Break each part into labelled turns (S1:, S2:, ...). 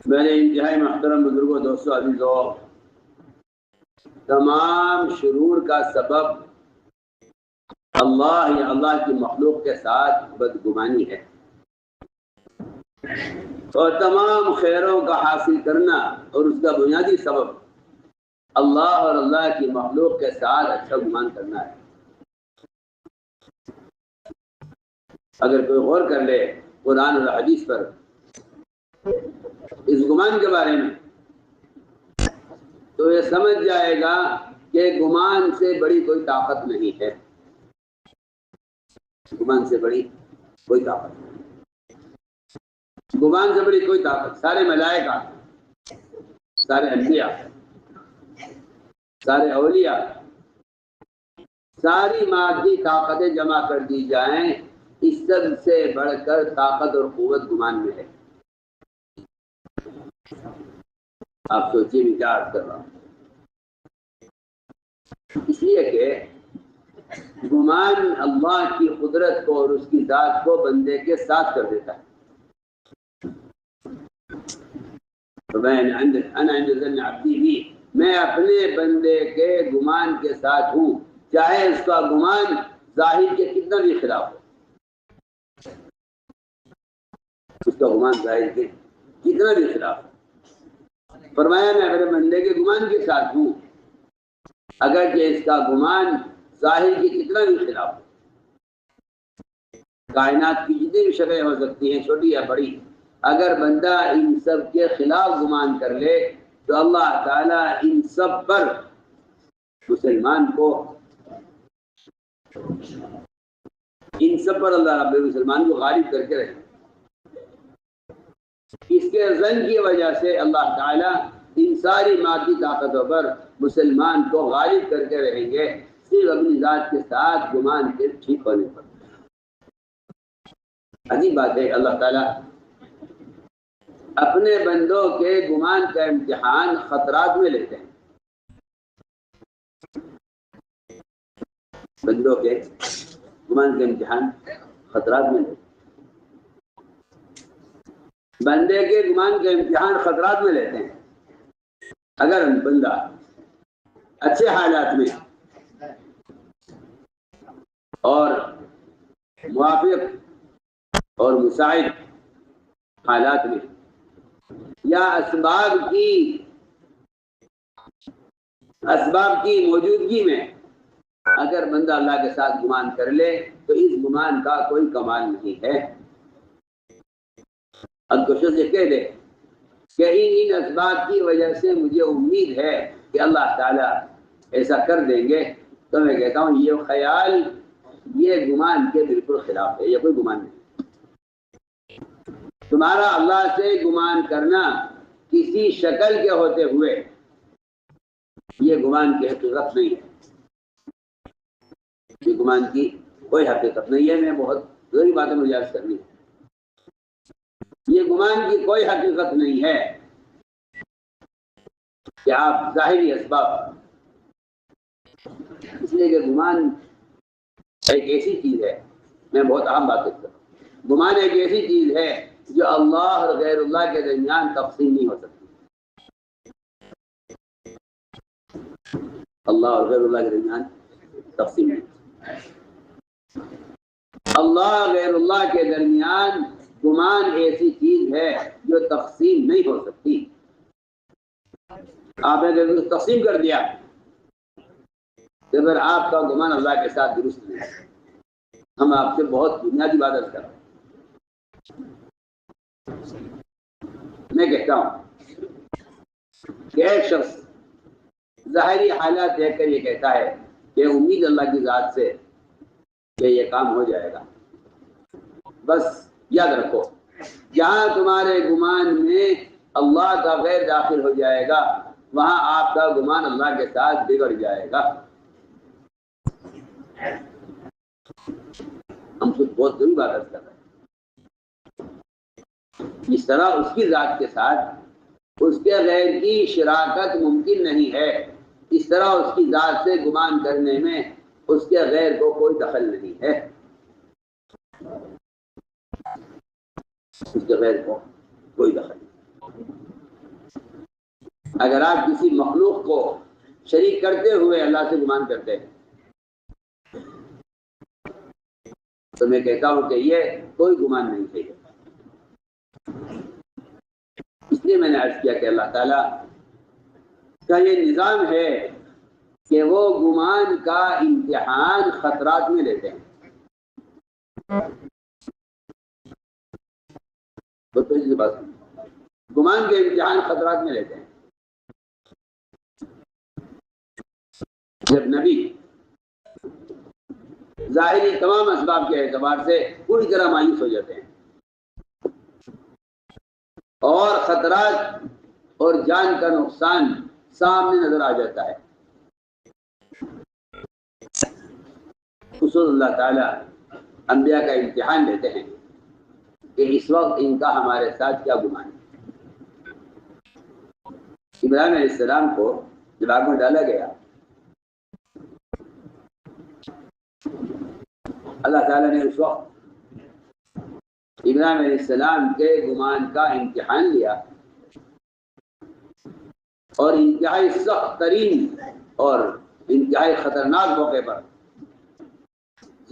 S1: میرے انتہائی محترم بزرگوں، دوستوں، عزیزوں، تمام شرور کا سبب اللہ یا اللہ کی مخلوق کے ساتھ بدگمانی ہے، اور تمام خیروں کا حاصل کرنا اور اس کا بنیادی سبب اللہ اور اللہ کی مخلوق کے ساتھ اچھا گمان کرنا ہے۔ اگر کوئی غور کر لے قرآن اور حدیث پر اس گمان کے بارے میں تو یہ سمجھ جائے گا کہ گمان سے بڑی کوئی طاقت نہیں ہے، گمان سے بڑی کوئی طاقت نہیں، گمان سے بڑی کوئی طاقت۔ سارے ملائکہ، سارے انبیاء، سارے اولیاء، ساری مادی طاقتیں جمع کر دی جائیں، اس سب سے بڑھ کر طاقت اور قوت گمان میں ہے۔ آپ سوچیے میں کیا عرض کر رہا ہوں، اس لیے کہ گمان اللہ کی قدرت کو اور اس کی ذات کو بندے کے ساتھ کر دیتا ہے۔ میں اپنے بندے کے گمان کے ساتھ ہوں، چاہے اس کا گمان ظاہر کے کتنا بھی خلاف ہو، اس کا گمان ظاہر کے کتنا بھی خلاف ہو۔ فرمایا میں اپنے بندے کے گمان کے ساتھ ہوں، اگر کہ اس کا گمان ظاہر کی کتنا بھی خلاف ہو۔ کائنات کی جتنی بھی شکلیں ہو سکتی ہیں، چھوٹی یا بڑی، اگر بندہ ان سب کے خلاف گمان کر لے تو اللہ تعالیٰ ان سب پر مسلمان کو، ان سب پر اللہ رب مسلمان کو غالب کر کے رہے۔ اس کے ظن کی وجہ سے اللہ تعالیٰ ان ساری مادی طاقتوں پر مسلمان کو غالب کر کے رہیں گے، صرف اپنی ذات کے ساتھ گمان کے ٹھیک ہونے پر۔ عجیب بات ہے، اللہ تعالیٰ اپنے بندوں کے گمان کا امتحان خطرات میں لیتے ہیں۔ بندوں کے گمان کا امتحان خطرات میں لیتے ہیں، بندے کے گمان کا امتحان خطرات میں لیتے ہیں۔ اگر بندہ اچھے حالات میں اور موافق اور مساعد حالات میں یا اسباب کی موجودگی میں اگر بندہ اللہ کے ساتھ گمان کر لے تو اس گمان کا کوئی کمال نہیں ہے۔ اب کوشش یہ کہہ دے کہ ان اسباب کی وجہ سے مجھے امید ہے کہ اللہ تعالیٰ ایسا کر دیں گے، تو میں کہتا ہوں یہ خیال، یہ گمان کے بالکل خلاف ہے، یہ کوئی گمان نہیں۔ تمہارا اللہ سے گمان کرنا کسی شکل کے ہوتے ہوئے یہ گمان کی حقیقت نہیں ہے، یہ گمان کی کوئی حقیقت نہیں ہے۔ میں بہت ضروری باتیں مجھے عرض کرنی ہے، یہ گمان کی کوئی حقیقت نہیں ہے کہ آپ ظاہری اسباب، اس لیے کہ گمان ایک ایسی چیز ہے، میں بہت عام بات کرتا ہوں، گمان ایک ایسی چیز ہے جو اللہ اور غیر اللہ کے درمیان تقسیم نہیں ہو سکتی۔ اللہ اور غیر اللہ کے درمیان تقسیم نہیں، اللہ اور غیر اللہ کے درمیان گمان ایسی چیز ہے جو تقسیم نہیں ہو سکتی۔ آپ نے تقسیم کر دیا تو پھر آپ کا گمان اللہ کے ساتھ درست نہیں ہے۔ ہم آپ سے بہت بنیادی بات کر رہے ہیں۔ میں کہتا ہوں کہ ایک شخص ظاہری حالات دیکھ کر یہ کہتا ہے کہ امید اللہ کی ذات سے کہ یہ کام ہو جائے گا۔ بس یاد رکھو، جہاں تمہارے گمان میں اللہ کا غیر داخل ہو جائے گا وہاں آپ کا گمان اللہ کے ساتھ بگڑ جائے گا۔ ہم خود بہت ضروری بات کر رہے ہیں۔ اس طرح اس کی ذات کے ساتھ اس کے غیر کی شراکت ممکن نہیں ہے، اس طرح اس کی ذات سے گمان کرنے میں اس کے غیر کو کوئی دخل نہیں ہے، اس کے غیر کو کوئی دخل نہیں۔ اگر آپ کسی مخلوق کو شریک کرتے ہوئے اللہ سے گمان کرتے ہیں تو میں کہتا ہوں کہ یہ کوئی گمان نہیں چاہیے. اس لیے میں نے عرض کیا کہ اللہ تعالیٰ کا یہ نظام ہے کہ وہ گمان کا امتحان خطرات میں لیتے ہیں. گمان کے امتحان خطرات میں لیتے ہیں. جب نبی ظاہری تمام اسباب کے اعتبار سے پوری طرح مایوس ہو جاتے ہیں اور خطرات اور جان کا نقصان سامنے نظر آ جاتا ہے، رسول اللہ تعالیٰ انبیاء کا امتحان لیتے ہیں کہ اس وقت ان کا ہمارے ساتھ کیا گمان ہے. ابراہیم علیہ السلام کو جب آگ میں ڈالا گیا، اللہ تعالیٰ نے اس وقت ابراہیم علیہ السلام کے گمان کا امتحان لیا اور انتہائی سخت ترین اور انتہائی خطرناک موقع پر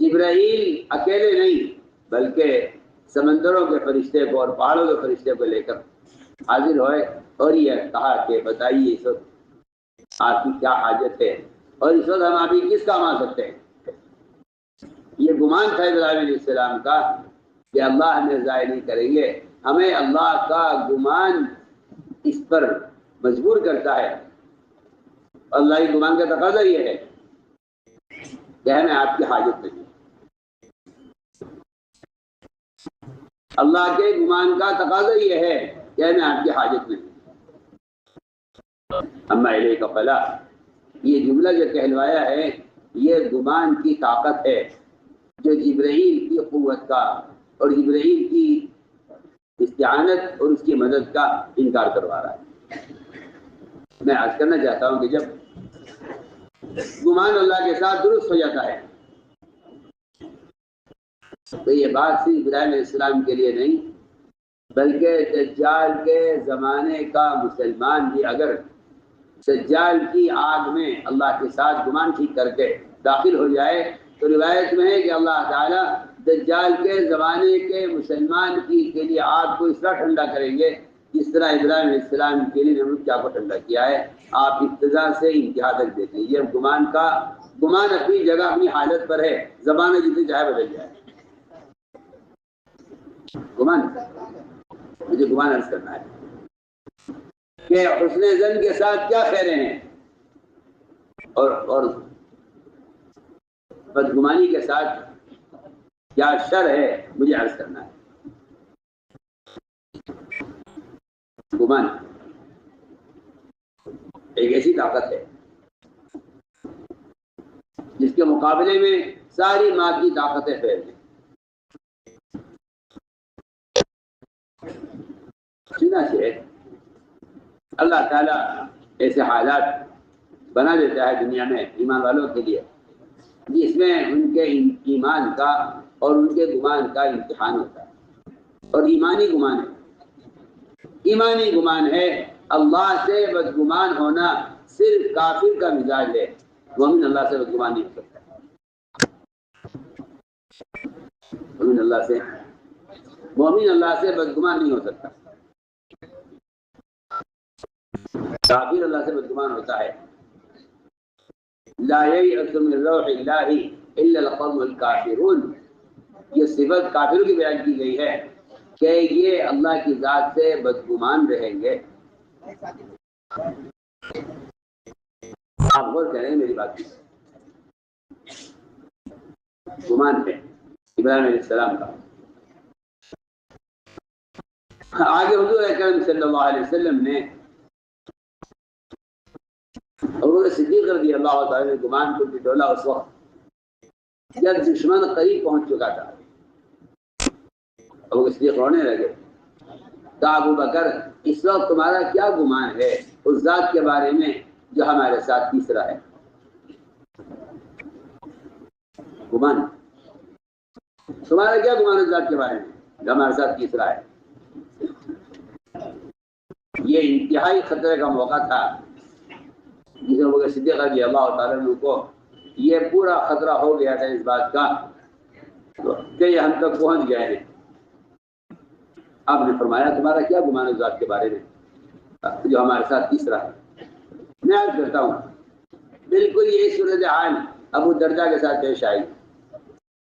S1: جبرائیل اکیلے نہیں بلکہ سمندروں کے فرشتے کو اور پہاڑوں کے فرشتے کو لے کر حاضر ہوئے اور یہ کہا کہ بتائیے اس وقت آپ کی کیا حاجت ہے اور اس وقت ہم آپ کی کس کام آ سکتے ہیں. یہ گمان تھا ابراہیم علیہ السلام کا کہ اللہ ہمیں ضائع نہیں کریں گے. ہمیں اللہ کا گمان اس پر مجبور کرتا ہے. اللہ کے گمان کا تقاضا یہ ہے کہ ہمیں آپ کی حاجت نہیں. اللہ کے گمان کا تقاضا یہ ہے کہ ہمیں آپ کی حاجت نہیں. اما الیک فلا، یہ جملہ جو کہلوایا ہے یہ گمان کی طاقت ہے جو جبرائیل کی قوت کا اور جبرائیل کی استعانت اور اس کی مدد کا انکار کروا رہا ہے. میں عرض کرنا چاہتا ہوں کہ جب گمان اللہ کے ساتھ درست ہو جاتا ہے تو یہ بات صرف ابراہیم علیہ السلام کے لیے نہیں بلکہ دجال کے زمانے کا مسلمان بھی اگر دجال کی آگ میں اللہ کے ساتھ گمان ٹھیک کر کے داخل ہو جائے تو روایت میں ہے کہ اللہ تعالیٰ دجال کے زمانے کے مسلمان کے لیے آگ کو اس طرح ٹھنڈا کریں گے جس طرح ابراہیم علیہ السلام کے لیے نمرود کیا کو ٹھنڈا کیا ہے. آپ ابتدا سے انتہا تک دیکھیں. یہ گمان اپنی جگہ اپنی حالت پر ہے، زمانہ جتنی چاہے بدل جائے. مجھے گمان عرض کرنا ہے کہ حسن ظن کے ساتھ کیا خیریں ہیں اور بدگمانی کے ساتھ کیا شر ہے، مجھے عرض کرنا ہے. گمان ایک ایسی طاقت ہے جس کے مقابلے میں ساری مادی طاقتیں فیل ہیں. چنانچہ اللہ تعالیٰ ایسے حالات بنا دیتا ہے دنیا میں ایمان والوں کے لیے جس میں ان کے ایمان کا اور ان کے گمان کا امتحان ہوتا ہے. اور ایمانی گمان ہے اللہ سے بدگمان ہونا صرف کافر کا مزاج ہے. مومن اللہ سے بدگمان نہیں ہو سکتا. مومن اللہ سے بدگمان نہیں ہو سکتا. کافر اللہ سے بدگمان ہوتا ہے. لا ییأس من روح اللہ الا القوم الکافرون، یہ صفت کافروں کی بیان کی گئی ہے کہ یہ اللہ کی ذات سے بدگمان رہیں گے. آپ غور کریں میری بات کی. گمان ہے ابراہیم علیہ السلام کا. آگے حضور اکرم صلی اللہ علیہ وسلم نے حضور صدیق رضی اللہ تعالی نے گمان کو ٹٹولا اس وقت جب دشمن قریب پہنچ چکا تھا. حضور صدیق رونے لگے. کہا ابو بکر اس وقت تمہارا کیا گمان ہے اس ذات کے بارے میں جو ہمارے ساتھ تیسرا ہے. گمان تمہارا کیا گمان اس ذات کے بارے میں جو ہمارے ساتھ تیسرا ہے. یہ انتہائی خطرے کا موقع تھا جس میں صدیق رضی اللہ تعالیٰ عنہ کو یہ پورا خطرہ ہو گیا تھا اس بات کا کہ یہ ہم تک پہنچ گئے ہیں۔ آپ نے فرمایا تمہارا کیا گمان اس ذات کے بارے میں جو ہمارے ساتھ تیسرا ہے؟ میں عرض کرتا ہوں بالکل یہی صورتحال ابو دردہ کے ساتھ پیش آئی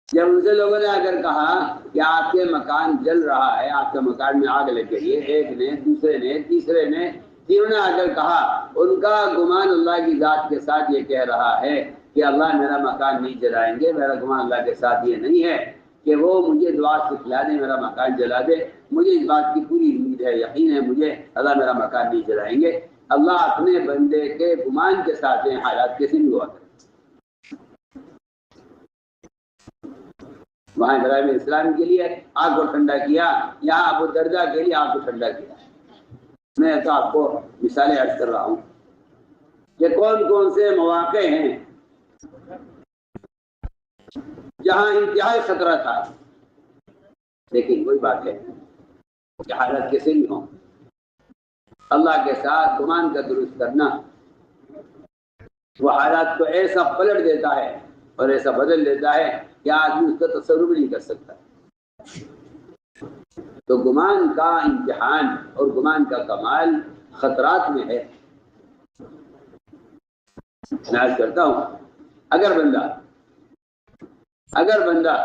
S1: جب ان سے لوگوں نے اگر کہا کہ آپ کے مکان جل رہا ہے، آپ کے مکان میں آگ لگ گئی ہے، ایک نے، دوسرے نے، تیسرے نے، تینوں نے اگر کہا، ان کا گمان اللہ کی ذات کے ساتھ یہ کہہ رہا ہے کہ اللہ میرا مکان نہیں جلائیں گے، میرا گمان اللہ کے ساتھ یہ نہیں ہے کہ وہ مجھے دعا سکھلا دے میرا مکان جلا دے۔ مجھے اس بات کی پوری امید ہے، یقین ہے مجھے اللہ میرا مکان نہیں جلائیں گے۔ اللہ اپنے بندے کے گمان کے ساتھ ہیں، حالات کیسے بھی ہوا کریں۔ وہاں ابراہیم علیہ السلام کے لیے آگ کو ٹھنڈا کیا، یہاں ابو دردہ کے لیے آگ کو ٹھنڈا کیا۔ میں تو آپ کو مثالیں عرض کر رہا ہوں کہ کون کون سے مواقع ہیں جہاں انتہائی خطرہ تھا، لیکن کوئی بات ہے کہ حالت کیسے بھی ہوں، اللہ کے ساتھ گمان کا درست کرنا وہ حالات کو ایسا پلٹ دیتا ہے اور ایسا بدل دیتا ہے کہ آدمی اس کا تصور بھی نہیں کر سکتا۔ تو گمان کا امتحان اور گمان کا کمال خطرات میں ہے۔ میں عرض کرتا ہوں اگر بندہ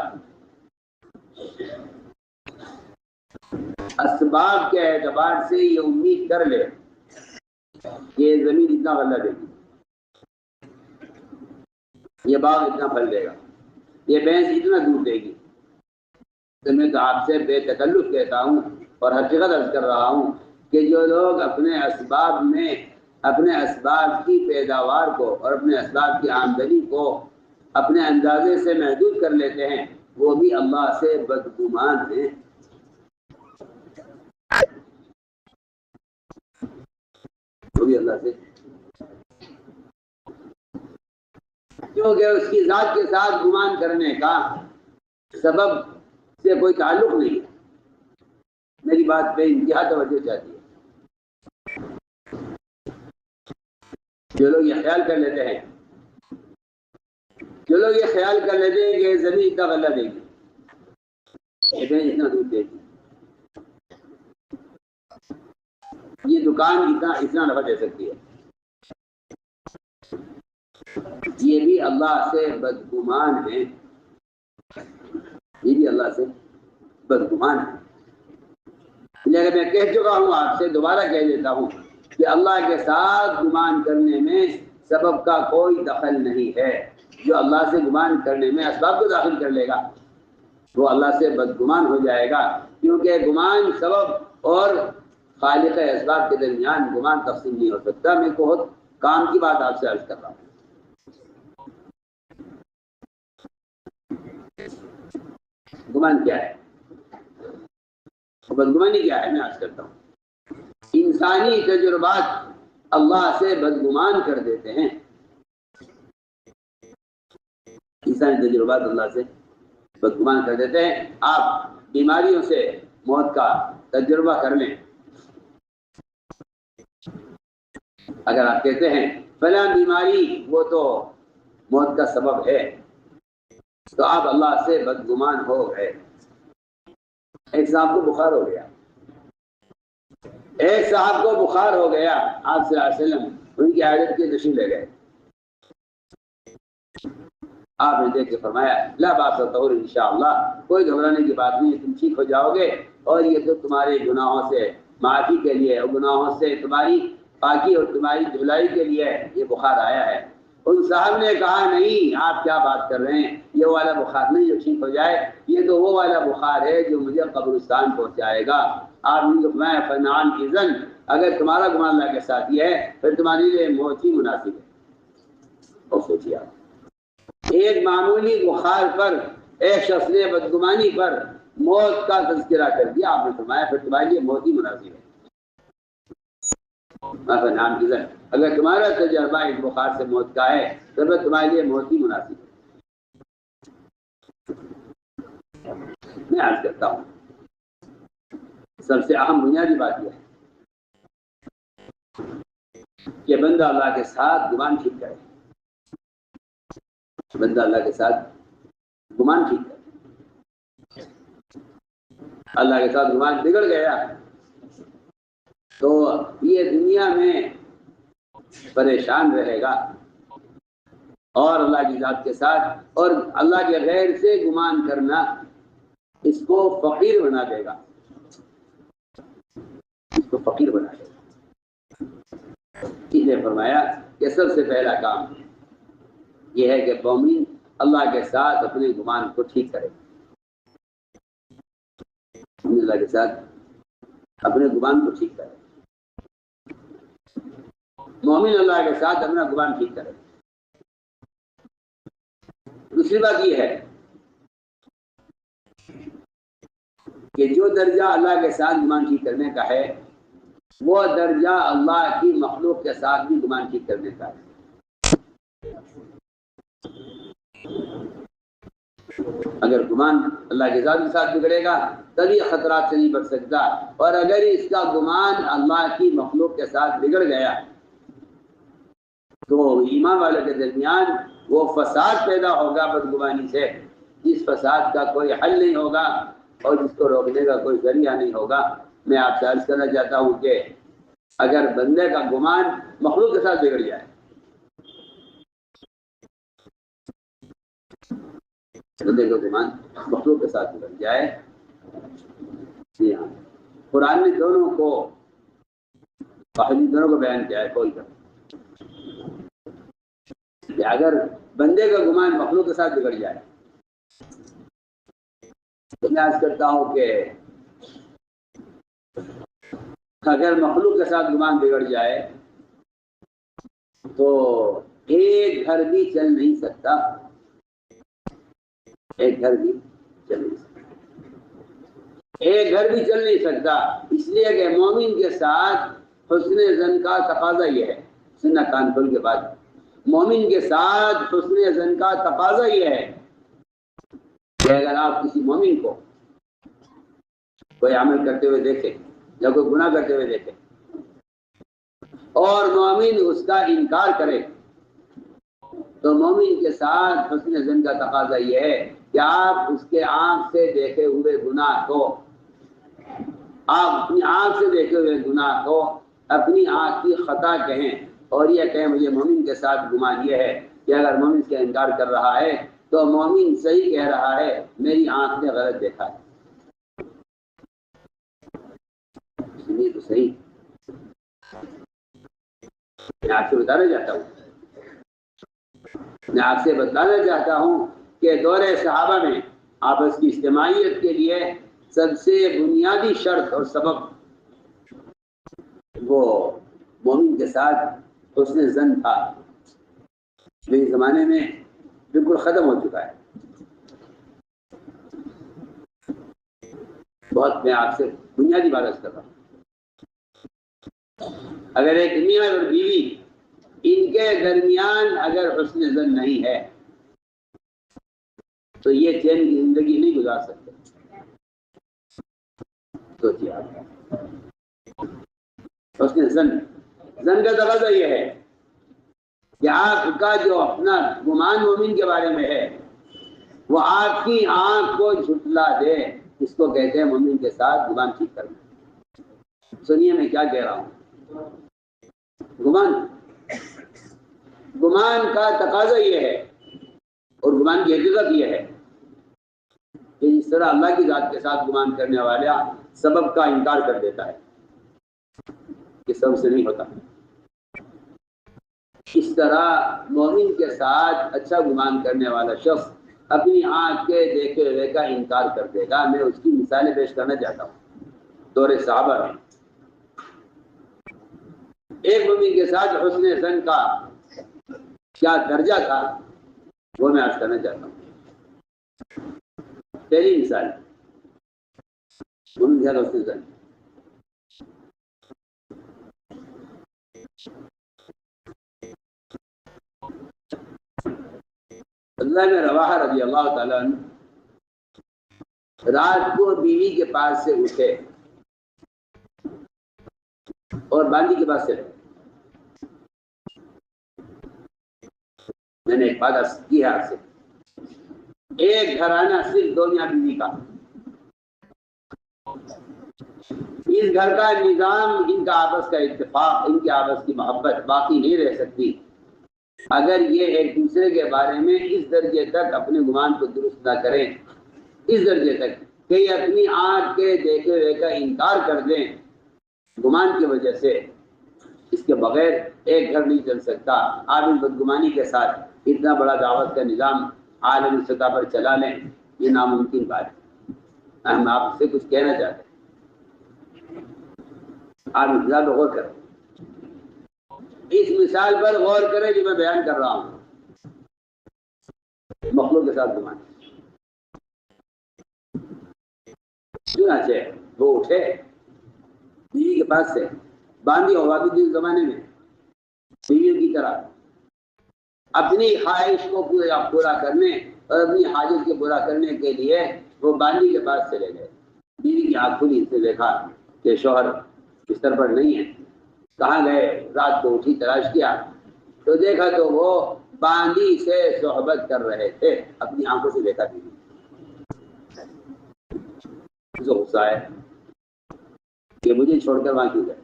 S1: اسباب کے اعتبار سے یہ امید کر لے کہ یہ زمین اتنا غلہ دے گی، یہ باغ اتنا پھل دے گا، یہ بھینس اتنا دودھ دے گی، تو میں تو آپ سے بے تکلف کہتا ہوں اور حقیقت عرض کر رہا ہوں کہ جو لوگ اپنے اسباب کی پیداوار کو اور اپنے اسباب کی آمدنی کو اپنے اندازے سے محدود کر لیتے ہیں وہ بھی اللہ سے بدگمان ہیں۔ وہ بھی اللہ سے، کیونکہ اس کی ذات کے ساتھ گمان کرنے کا سبب سے کوئی تعلق نہیں ہے۔ میری بات پہ انتہا توجہ چاہتی ہے۔ جو لوگ یہ خیال کر لیتے ہیں کہ زمین اتنا غلہ دے گی، اتنا دودھ دے گی، یہ دکان اتنا نفع دے سکتی ہے، یہ بھی اللہ سے بدگمان ہے، یہ بھی اللہ سے بدگمان ہے۔ لیکن میں کہہ چکا ہوں، آپ سے دوبارہ کہہ دیتا ہوں کہ اللہ کے ساتھ گمان کرنے میں سبب کا کوئی دخل نہیں ہے۔ جو اللہ سے گمان کرنے میں اسباب کو داخل کر لے گا وہ اللہ سے بدگمان ہو جائے گا، کیونکہ گمان سبب اور خالق اسباب کے درمیان گمان تقسیم نہیں ہو سکتا۔ میں بہت کام کی بات آپ سے عرض کر رہا ہوں۔ گمان کیا ہے؟ بدگمانی کیا ہے؟ میں عرض کرتا ہوں انسانی تجربات اللہ سے بدگمان کر دیتے ہیں۔ انسانی تجربات اللہ سے بدگمان کر دیتے ہیں۔ آپ بیماریوں سے موت کا تجربہ کر لیں، اگر آپ کہتے ہیں فلاں بیماری وہ تو موت کا سبب ہے تو آپ اللہ سے بدگمان ہو گئے۔ ایک صاحب کو بخار ہو گیا، آپ صلی اللہ علیہ وسلم ان کی عادت کی تشریف لے گئے۔ آپ نے دیکھ کے فرمایا لا باس طہور انشاءاللہ، کوئی گھبرانے کی بات نہیں، تم ٹھیک ہو جاؤ گے، اور یہ تو تمہارے گناہوں سے معافی کے لیے اور گناہوں سے تمہاری پاکی اور تمہاری دھلائی کے لیے یہ بخار آیا ہے۔ ان صاحب نے کہا نہیں، آپ کیا بات کر رہے ہیں، یہ والا بخار نہیں جو ٹھیک ہو جائے، یہ تو وہ والا بخار ہے جو مجھے قبرستان پہنچائے گا۔ آپ نے فرمایا فنعم اذن، اگر تمہارا گمان اللہ کے ساتھ یہ ہے پھر تمہارے لیے موت ہی مناسب ہے۔ اور سوچیے آپ، ایک معمولی بخار پر ایک شخص نے بدگمانی پر موت کا تذکرہ کر دیا، آپ نے فرمایا پھر تمہارے لیے موت ہی مناسب ہے۔ نام کی ذن، اگر تمہارا تجربہ اس بخار سے موت کا ہے تو پھر تمہارے لیے موت ہی مناسب ہے۔ میں عرض کرتا ہوں سب سے اہم بنیادی بات یہ ہے کہ بندہ اللہ کے ساتھ گمان ٹھیک کرے، بندہ اللہ کے ساتھ گمان ٹھیک کرے۔ اللہ کے ساتھ گمان بگڑ گیا تو یہ دنیا میں پریشان رہے گا، اور اللہ کی ذات کے ساتھ اور اللہ کے غیر سے گمان کرنا اس کو فقیر بنا دے گا، اس کو فقیر بنا دے گا۔ اس نے فرمایا کہ سب سے پہلا کام یہ ہے کہ مومن اللہ کے ساتھ اپنے گمان کو ٹھیک کرے، اللہ کے ساتھ اپنے گمان کو ٹھیک کرے، مومن اللہ کے ساتھ اپنا گمان ٹھیک کرے۔ دوسری بات یہ ہے کہ جو درجہ اللہ کے ساتھ گمان ٹھیک کرنے کا ہے وہ درجہ اللہ کی مخلوق کے ساتھ بھی گمان ٹھیک کرنے کا ہے۔ اگر گمان اللہ کے ساتھ بگڑے گا تبھی خطرات سے نہیں بچ سکتا، اور اگر اس کا گمان اللہ کی مخلوق کے ساتھ بگڑ گیا تو ایمان والے کے درمیان وہ فساد پیدا ہوگا بدگمانی سے، جس فساد کا کوئی حل نہیں ہوگا اور جس کو روکنے کا کوئی ذریعہ نہیں ہوگا۔ میں آپ سے عرض کرنا چاہتا ہوں کہ اگر بندے کا گمان مخلوق کے ساتھ بگڑ جائے، بندے کا گمان مخلوق کے ساتھ بگڑ جائے، جی ہاں، قرآن نے دونوں کو بیان کیا ہے، کوئی کر کہ اگر بندے کا گمان مخلوق کے ساتھ بگڑ جائے تو میں عرض کرتا ہوں کہ اگر مخلوق کے ساتھ گمان بگڑ جائے تو ایک گھر بھی چل نہیں سکتا، ایک گھر بھی چل نہیں سکتا، ایک گھر بھی چل نہیں سکتا، اس لیے کہ مومن کے ساتھ حسن ظن کا تقاضا یہ ہے، سننا کان کھول کے بعد، مومن کے ساتھ حسن ظن کا تقاضا یہ ہے کہ اگر آپ کسی مومن کو کوئی عمل کرتے ہوئے دیکھیں یا کوئی گناہ کرتے ہوئے دیکھیں اور مومن اس کا انکار کرے تو مومن کے ساتھ حسن ظن کا تقاضا یہ ہے کہ آپ اس کے آنکھ سے دیکھے ہوئے گناہ کو، آپ اپنی آنکھ سے دیکھے ہوئے گناہ کو اپنی آنکھ کی خطا کہیں، اور یہ کہیں مجھے مومن کے ساتھ گمان یہ ہے کہ اگر مومن اس کا انکار کر رہا ہے تو مومن صحیح کہہ رہا ہے، میری آنکھ نے غلط دیکھا ہے، سنیے تو صحیح۔ میں آپ سے بتانا چاہتا ہوں کہ دور صحابہ میں آپس کی اجتماعیت کے لیے سب سے بنیادی شرط اور سبب وہ مومن کے ساتھ حسن ظن تھا، جو اس زمانے میں بالکل ختم ہو چکا ہے۔ بہت میں آپ سے بنیادی بات عرض کر رہا ہوں، اگر ایک میاں اور بیوی ان کے درمیان اگر حسن ظن نہیں ہے تو یہ چین کی زندگی نہیں گزار سکتے۔ سوچیے آپ، حسن ظن کا تقاضا یہ ہے کہ آپ کا جو اپنا گمان مومن کے بارے میں ہے وہ آپ کی آنکھ کو جھٹلا دے، اس کو کہتے ہیں مومن کے ساتھ گمان ٹھیک کرنا۔ سنیے میں کیا کہہ رہا ہوں، گمان کا تقاضا یہ ہے اور گمان کی حقیقت یہ ہے کہ اس طرح اللہ کی ذات کے ساتھ گمان کرنے والا سبب کا انکار کر دیتا ہے کہ سبب سے نہیں ہوتا، اس طرح مومن کے ساتھ اچھا گمان کرنے والا شخص اپنی آنکھ کے دیکھے ہوئے کا انکار کر دے گا۔ میں اس کی مثالیں پیش کرنا چاہتا ہوں۔ دور صحابہ میں ایک مومن کے ساتھ حسن ظن کا کیا درجہ تھا وہ میں عرض کرنا چاہتا ہوں۔ پہلی مثال، مومن کے ساتھ حسن ظن، عبداللہ بن رواحہ رضی اللہ تعالیٰ عنہ رات کو بیوی کے پاس سے اٹھے اور باندی کے پاس سے رہے، میں نے ایک وعدہ کیا آپ سے، ایک گھرانہ صرف دو میاں بیوی کا، اس گھر کا نظام، ان کا آپس کا اتفاق، ان کی آپس کی محبت باقی نہیں رہ سکتی اگر یہ ایک دوسرے کے بارے میں اس درجے تک اپنے گمان کو درست نہ کریں، اس درجے تک کہ یہ اپنی آنکھ کے دیکھے ہوئے کا انکار کر دیں گمان کی وجہ سے، اس کے بغیر ایک گھر نہیں چل سکتا۔ آپ اس بدگمانی کے ساتھ اتنا بڑا دعوت کا نظام عالمی سطح پر چلا لیں، یہ ناممکن بات ہے۔ ہم آپ سے کچھ کہنا چاہتے ہیں، آپ انتظار پر غور کریں، اس مثال پر غور کریں جو میں بیان کر رہا ہوں، مخلوق کے ساتھ گمان۔ چنانچہ وہ اٹھے بیوی کے پاس سے، باندھی ہوا بھی جس زمانے میں بیویوں کی طرح اپنی خواہش کو پورا کرنے اور اپنی حاجت کو پورا کرنے کے لیے وہ باندھی کے پاس چلے گئے۔ بیوی کی آنکھ کھلی، اس نے دیکھا کہ شوہر بستر پر نہیں ہے، کہاں گئے؟ رات کو اٹھی تلاش کیا تو دیکھا تو وہ باندھی سے صحبت کر رہے تھے، اپنی آنکھوں سے دیکھا بیوی۔ اسے غصہ ہے کہ مجھے چھوڑ کر وہاں کیوں گئے۔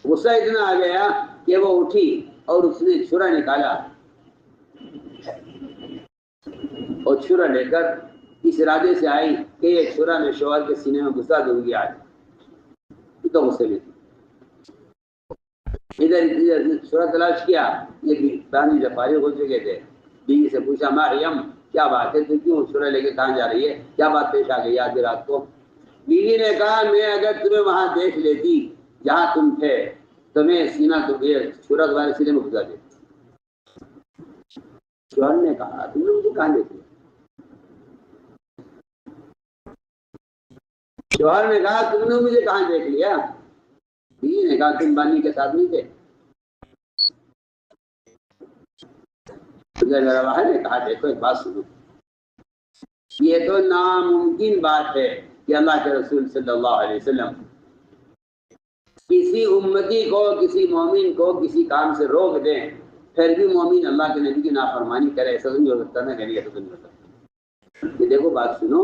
S1: غصہ اتنا آ گیا کہ وہ اٹھی اور اس نے چھرا نکالا اور چھرا لے کر اس ارادے سے آئی کہ یہ چھرا میں شوہر کے سینے میں گھسا دوں گی آج، تو غصے میں تھی۔ ادھر چھرا تلاش کیا، یہ باندھی سے فارغ ہو چکے تھے۔ بیوی سے پوچھا مریم کیا بات ہے، تو کیوں چھرا لے کے کہاں جا رہی ہے، کیا بات پیش آ گئی آج رات کو؟ بیوی نے کہا میں اگر تمہیں وہاں دیکھ لیتی جہاں تم تھے تو میں سینہ تمہیں چھرا تمہارے سینے میں گھسا دیتی۔ شوہر نے کہا تم نے مجھے کہاں دیکھ لیا؟ شوہر نے کہا تم نے مجھے کہاں دیکھ لیا؟ بیوی نے کہا تم بانی کے ساتھ نہیں تھے۔ نے کہا دیکھو ایک بات سنو، یہ تو ناممکن بات ہے کہ اللہ کے رسول صلی اللہ علیہ وسلم کسی امتی کو، کسی مومن کو کسی کام سے روک دیں پھر بھی مومن اللہ کے نبی کی نافرمانی کرے، ایسا نہیں ہو سکتا نا، کہ ایسا نہیں ہو سکتا۔ یہ دیکھو بات سنو،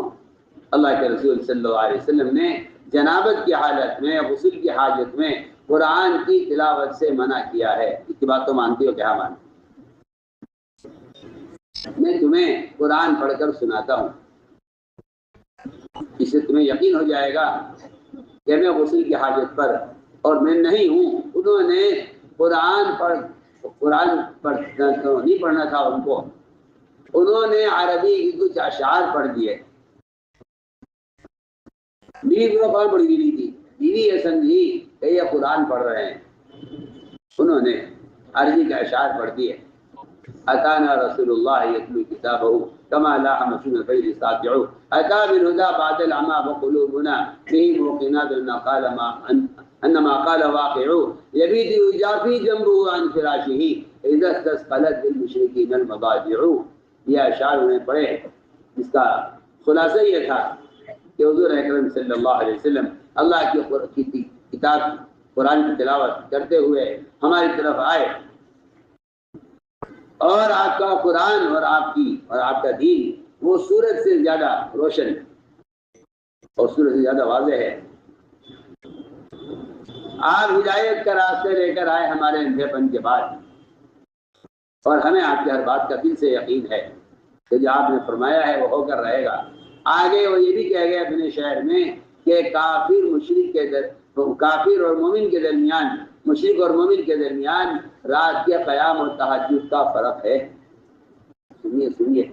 S1: اللہ کے رسول صلی اللہ علیہ وسلم نے جنابت کی حالت میں، غسل کی حاجت میں قرآن کی تلاوت سے منع کیا ہے۔ اس کی بات تو مانتی ہو کیا؟ مانتی؟ میں تمہیں قرآن پڑھ کر سناتا ہوں، اس سے تمہیں یقین ہو جائے گا کہ میں غسل کی حاجت پر اور میں نہیں ہوں۔ انہوں نے قرآن نہیں پڑھنا تھا ان کو، انہوں نے عربی کی کچھ اشعار پڑھ دیے۔ بیوی کو قرآن پڑھی نہیں تھی، بیوی یہ سمجھی کہ یہ قرآن پڑھ رہے ہیں، انہوں نے عربی کا اشعار پڑھ دیے۔ اتانا رسول اللہ یتلو کتابہ کما لاح مسلم فیل ساتع اتا بالہدا بعد العما وقلوبنا به موقنات انما قال واقع یبیت یجافی جنبه عن فراشه اذا استثقلت بالمشرکین المضاجع۔ یہ اشعار انہیں پڑھے، اس کا خلاصہ یہ تھا کہ حضور اکرم صلی اللہ علیہ وسلم اللہ کی کتاب قرآن کی تلاوت کرتے ہوئے ہماری طرف آئے، اور آپ کا قرآن اور آپ کا دین وہ سورج سے زیادہ روشن اور سورج سے زیادہ واضح ہے۔ آپ ہدایت کا راستے لے کر آئے ہمارے اندھے پن کے بعد، اور ہمیں آپ کی ہر بات کا دل سے یقین ہے کہ جو آپ نے فرمایا ہے وہ ہو کر رہے گا۔ آگے وہ یہ بھی کہہ گئے اپنے شہر میں کہ کافر اور مومن کے درمیان، مشرک اور مومن کے درمیان رات کے قیام اور تہجد کا فرق ہے۔ سنیے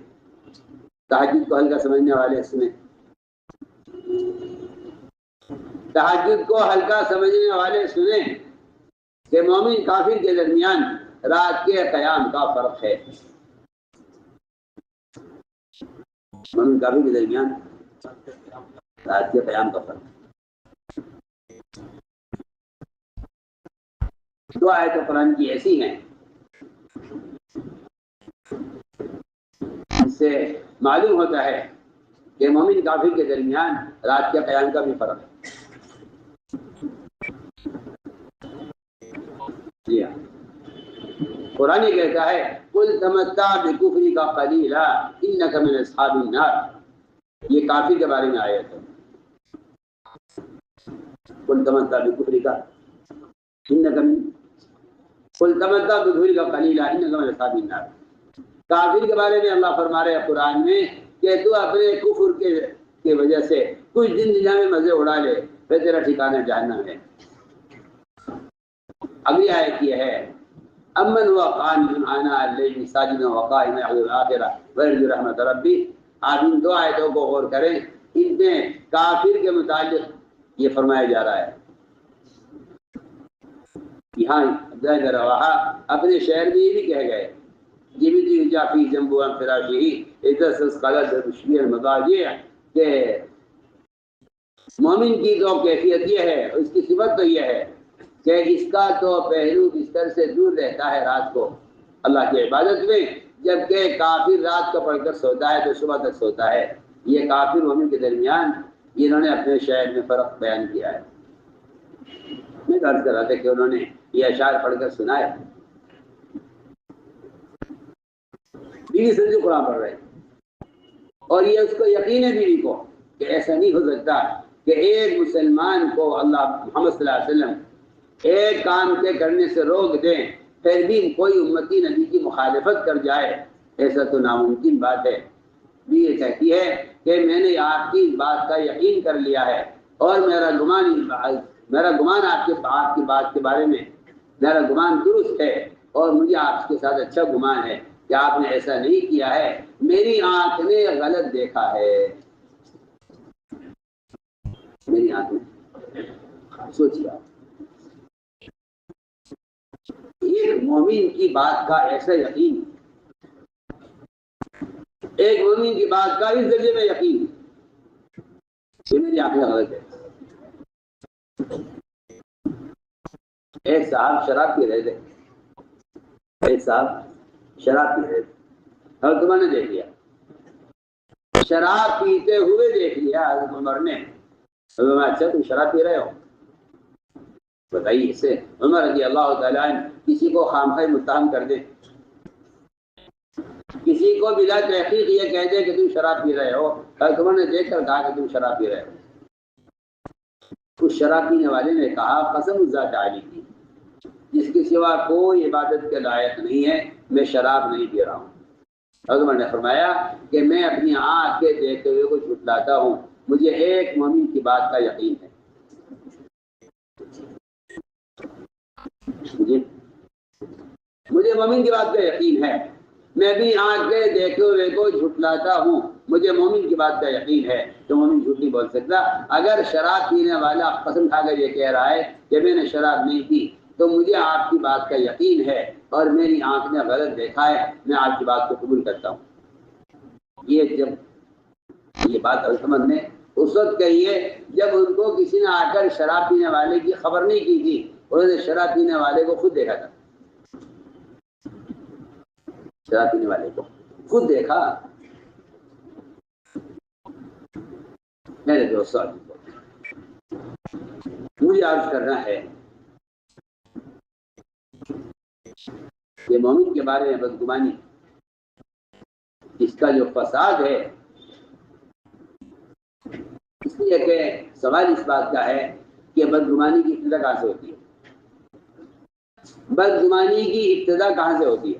S1: تہجد کو ہلکا سمجھنے والے سنیں، تہجد کو ہلکا سمجھنے والے سنیں کہ مومن کافر کے درمیان رات کے قیام کا فرق ہے۔ مومن کافر کے درمیان رات کے قیام کا فرق ہے۔ دو آیتیں قرآن کی ایسی ہیں اس سے معلوم ہوتا ہے کہ مومن کافر کے درمیان رات کے قیام کا بھی فرق ہے۔ جی ہاں، قرآن یہ کہتا ہے قل تمتع بکفرک قلیلا انک من اصحاب النار، یہ کافر کے بارے میں آیت ہے. قل تمتع بکفرک انک من قل تمتع بکفرک قلیلا انک من اصحاب النار. کافر کے بارے میں اللہ فرما رہے ہیں قرآن میں کہ تو اپنے کفر کے وجہ سے کچھ دن دنیا میں مزے اڑا لے، پھر تیرا ٹھکانہ جہنم ہے. اگلی آیت یہ ہے امن ہوا قانت آناء اللیل ساجدا وقائما یحذر الآخرہ ویرجو رحمت ربی. آپ ان دو آیتوں کو غور کریں، ان میں کافر کے متعلق یہ فرمایا جا رہا ہے. یہاں عبداللہ بن رواحہ اپنے شعر میں یہ بھی کہہ گئے جبت یجافی جنب عن فراشہ اذا استثقلت بشبیہ المضاجع، کہ مومن کی تو کیفیت یہ ہے، اس کی صفت تو یہ ہے کہ اس کا تو پہلو بستر سے دور رہتا ہے رات کو اللہ کی عبادت میں، جبکہ کافر رات کو پڑھ کر سوتا ہے تو صبح تک سوتا ہے. یہ کافر مومن کے درمیان انہوں نے اپنے شعر میں فرق بیان کیا ہے. میں عرض کر رہا تھا کہ انہوں نے یہ اشعار پڑھ کر سنا ہے. بیوی سے قرآن پڑھ رہے ہیں اور یہ اس کو یقین ہے بیوی کو کہ ایسا نہیں ہو سکتا کہ ایک مسلمان کو اللہ محمد صلی اللہ علیہ وسلم ایک کام کے کرنے سے روک دیں پھر بھی کوئی امتی نبی کی مخالفت کر جائے، ایسا تو ناممکن بات ہے. بھی یہ کہتی ہے کہ میں نے آپ کی بات کا یقین کر لیا ہے اور میرا گمان آپ کی بات کے بارے میں میرا گمان درست ہے اور مجھے آپ کے ساتھ اچھا گمان ہے کہ آپ نے ایسا نہیں کیا ہے، میری آنکھ نے غلط دیکھا ہے. میری آنکھ نے سوچیے ایک مومن کی بات کا ایسا یقین، ایک مومن کی بات کا اس ذریعے میں یقین کہ میری آنکھیں غلط ہے. ایک صاحب شراب پی رہے تھے، ایک صاحب شراب پی رہے تھے اور تمہیں نے دیکھ لیا، شراب پیتے ہوئے دیکھ لیا حضرت عمر نے. اچھا تم شراب پی رہے ہو، بتائیے اس سے عمر رضی اللہ تعالیٰ عنہ کسی کو خامخواہ متہم کر دے، کسی کو بلا تحقیق یہ کہہ دے کہ تم شراب پی رہے ہو اور تمہوں نے دیکھ کر کہا کہ تم شراب پی رہے ہو. اس شراب پینے والے نے کہا قسم ذات عالی کی جس کے سوا کوئی عبادت کے لائق نہیں ہے، میں شراب نہیں پی رہا ہوں. عمر نے فرمایا کہ میں اپنی آنکھ کے دیکھتے ہوئے کو جھٹلاتا ہوں، مجھے ایک مومن کی بات کا یقین ہے. مجھے مومن کی بات کا یقین ہے، میں بھی آنکھ کے دیکھتے ہوئے کو جھٹلاتا ہوں، مجھے مومن کی بات کا یقین ہے. تو مومن جھوٹ نہیں بول سکتا. اگر شراب پینے والا قسم کھا کر یہ کہہ رہا ہے کہ میں نے شراب نہیں پی تو مجھے آپ کی بات کا یقین ہے اور میری آنکھ نے غلط دیکھا ہے، میں آپ کی بات کو قبول کرتا ہوں. یہ جب یہ بات عثمان نے اس وقت کہی ہے جب ان کو کسی نے آ کر شراب پینے والے کی خبر نہیں کی تھی، انہوں نے شراب پینے والے کو خود دیکھا تھا. شراب پینے والے کو خود دیکھا. میرے دوستوں مجھے عرض کرنا ہے کہ مومن کے بارے میں بدگمانی اس کا جو فساد ہے، اس لیے کہ سوال اس بات کا ہے کہ بدگمانی کی ابتدا کہاں سے ہوتی ہے؟ بدگمانی کی ابتدا کہاں سے ہوتی ہے؟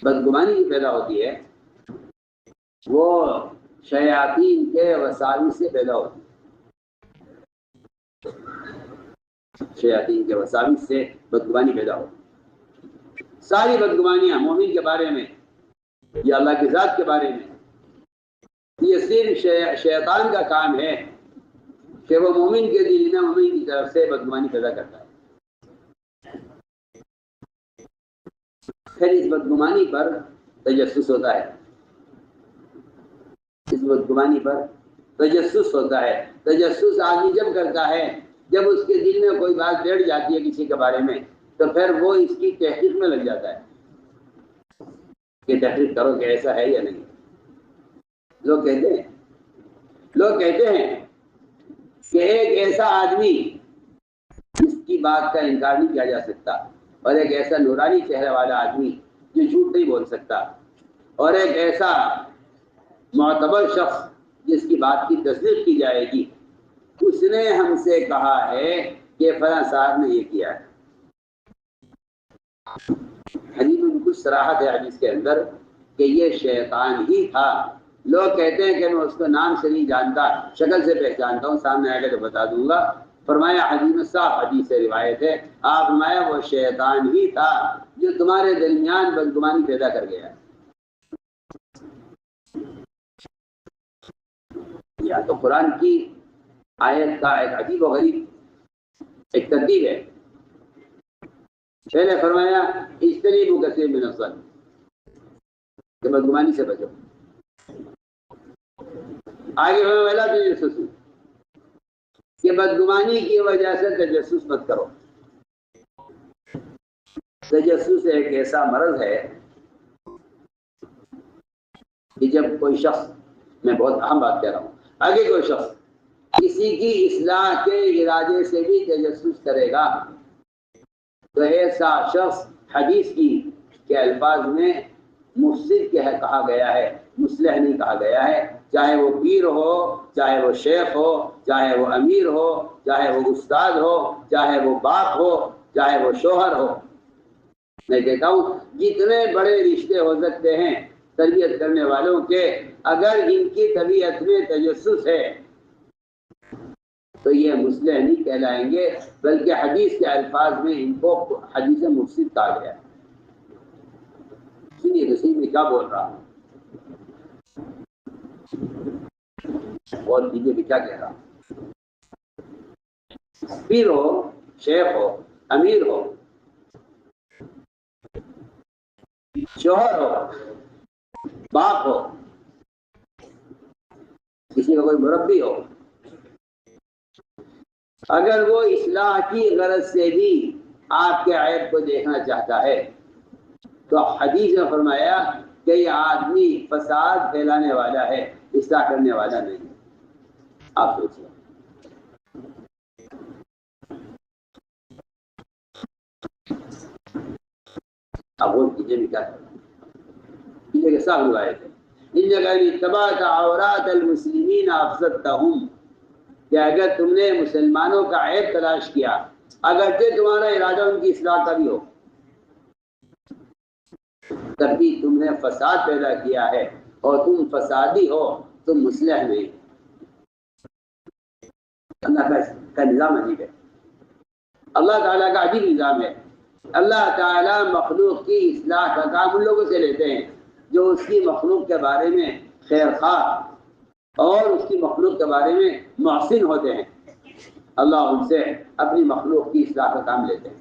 S1: بدگمانی کی پیدا ہوتی ہے وہ شیاطین کے وساوس سے پیدا ہوتی ہے. شیاطین کے وساوس سے بدگمانی پیدا ہوتی ہے. ساری بدگمانیاں مومن کے بارے میں یا اللہ کی ذات کے بارے میں یہ صرف شیطان کا کام ہے کہ وہ مومن کے دل میں مومن کی طرف سے بدگمانی پیدا کرتا ہے. پھر اس بدگمانی پر تجسس ہوتا ہے، اس بدگمانی پر تجسس ہوتا ہے. تجسس آدمی جب کرتا ہے جب اس کے دل میں کوئی بات بیٹھ جاتی ہے کسی کے بارے میں تو پھر وہ اس کی تحقیق میں لگ جاتا ہے کہ تحقیق کرو کہ ایسا ہے یا نہیں. لوگ کہتے ہیں کہ ایک ایسا آدمی اس کی بات کا انکار نہیں کیا جا سکتا، اور ایک ایسا نورانی چہرے والا آدمی جو جھوٹ نہیں بول سکتا، اور ایک ایسا معتبر شخص جس کی بات کی تصدیق کی جائے گی، اس نے ہم سے کہا ہے کہ فلاں صاحب نے یہ کیا ہے۔ حدیث میں بالکل صراحت ہے حدیث کے اندر کہ یہ شیطان ہی تھا۔ لوگ کہتے ہیں کہ میں اس کو نام سے نہیں جانتا، شکل سے پہچانتا ہوں، سامنے آئے گا تو بتا دوں گا۔ فرمایا حدیث میں صاف حدیث سے روایت ہے، آپ فرمایا وہ شیطان ہی تھا جو تمہارے درمیان بدگمانی پیدا کر گیا۔ یا تو قرآن کی آیت کا ایک عجیب و غریب ایک ترتیب ہے۔ پہلے فرمایا اجتنبوا کثیر من الظن، کہ بدگمانی سے بچو۔ آگے فرمایا ولا تجسسوا، کہ بدگمانی کی وجہ سے تجسس مت کرو۔ تجسس ایک ایسا مرض ہے کہ جب کوئی شخص، میں بہت اہم بات کہہ رہا ہوں، آگے کوئی شخص کسی کی اصلاح کے ارادے سے بھی تجسس کرے گا تو ایسا شخص حدیث کی کے الفاظ میں مفسد کہا گیا ہے، مصلح نہیں کہا گیا ہے، چاہے وہ پیر ہو، چاہے وہ شیخ ہو، چاہے وہ امیر ہو، چاہے وہ استاد ہو، چاہے وہ باپ ہو، چاہے وہ شوہر ہو۔ میں کہتا ہوں جتنے بڑے رشتے ہو سکتے ہیں تربیت کرنے والوں کے، اگر ان کی طبیعت میں تجسس ہے تو یہ مصلح نہیں کہلائیں گے، بلکہ حدیث کے الفاظ میں ان کو حدیث مفسد کہا گیا ہے۔ سنیے رسول میں کیا بول رہا ہوں اور دیجیے بھی کیا کہہ رہا ہوں۔ پیر ہو، شیخ ہو، امیر ہو، شوہر ہو، باپ ہو، کسی کا کوئی مربی ہو، اگر وہ اصلاح کی غرض سے بھی آپ کے عیب کو دیکھنا چاہتا ہے تو حدیث میں فرمایا کہ یہ آدمی فساد پھیلانے والا ہے، اصلاح کرنے والا نہیں۔ آپ سوچیے، اب وہ کیجیے بھی کیا کرنا، یہ صاحب روایت ہے ان جگہ اتبعت عورات المسلمین افسدتہم، کہ اگر تم نے مسلمانوں کا عیب تلاش کیا، اگرچہ تمہارا ارادہ ان کی اصلاح کا بھی ہو، تب بھی تم نے فساد پیدا کیا ہے، اور تم فسادی ہو، تم مصلح نہیں۔ اللہ کا نظام عجیب ہے، اللہ تعالیٰ کا عجیب نظام ہے۔ اللہ تعالیٰ مخلوق کی اصلاح کا کام ان لوگوں سے لیتے ہیں جو اس کی مخلوق کے بارے میں خیر خواہ اور اس کی مخلوق کے بارے میں محسن ہوتے ہیں۔ اللہ ان سے اپنی مخلوق کی اصلاح کا کام لیتے ہیں۔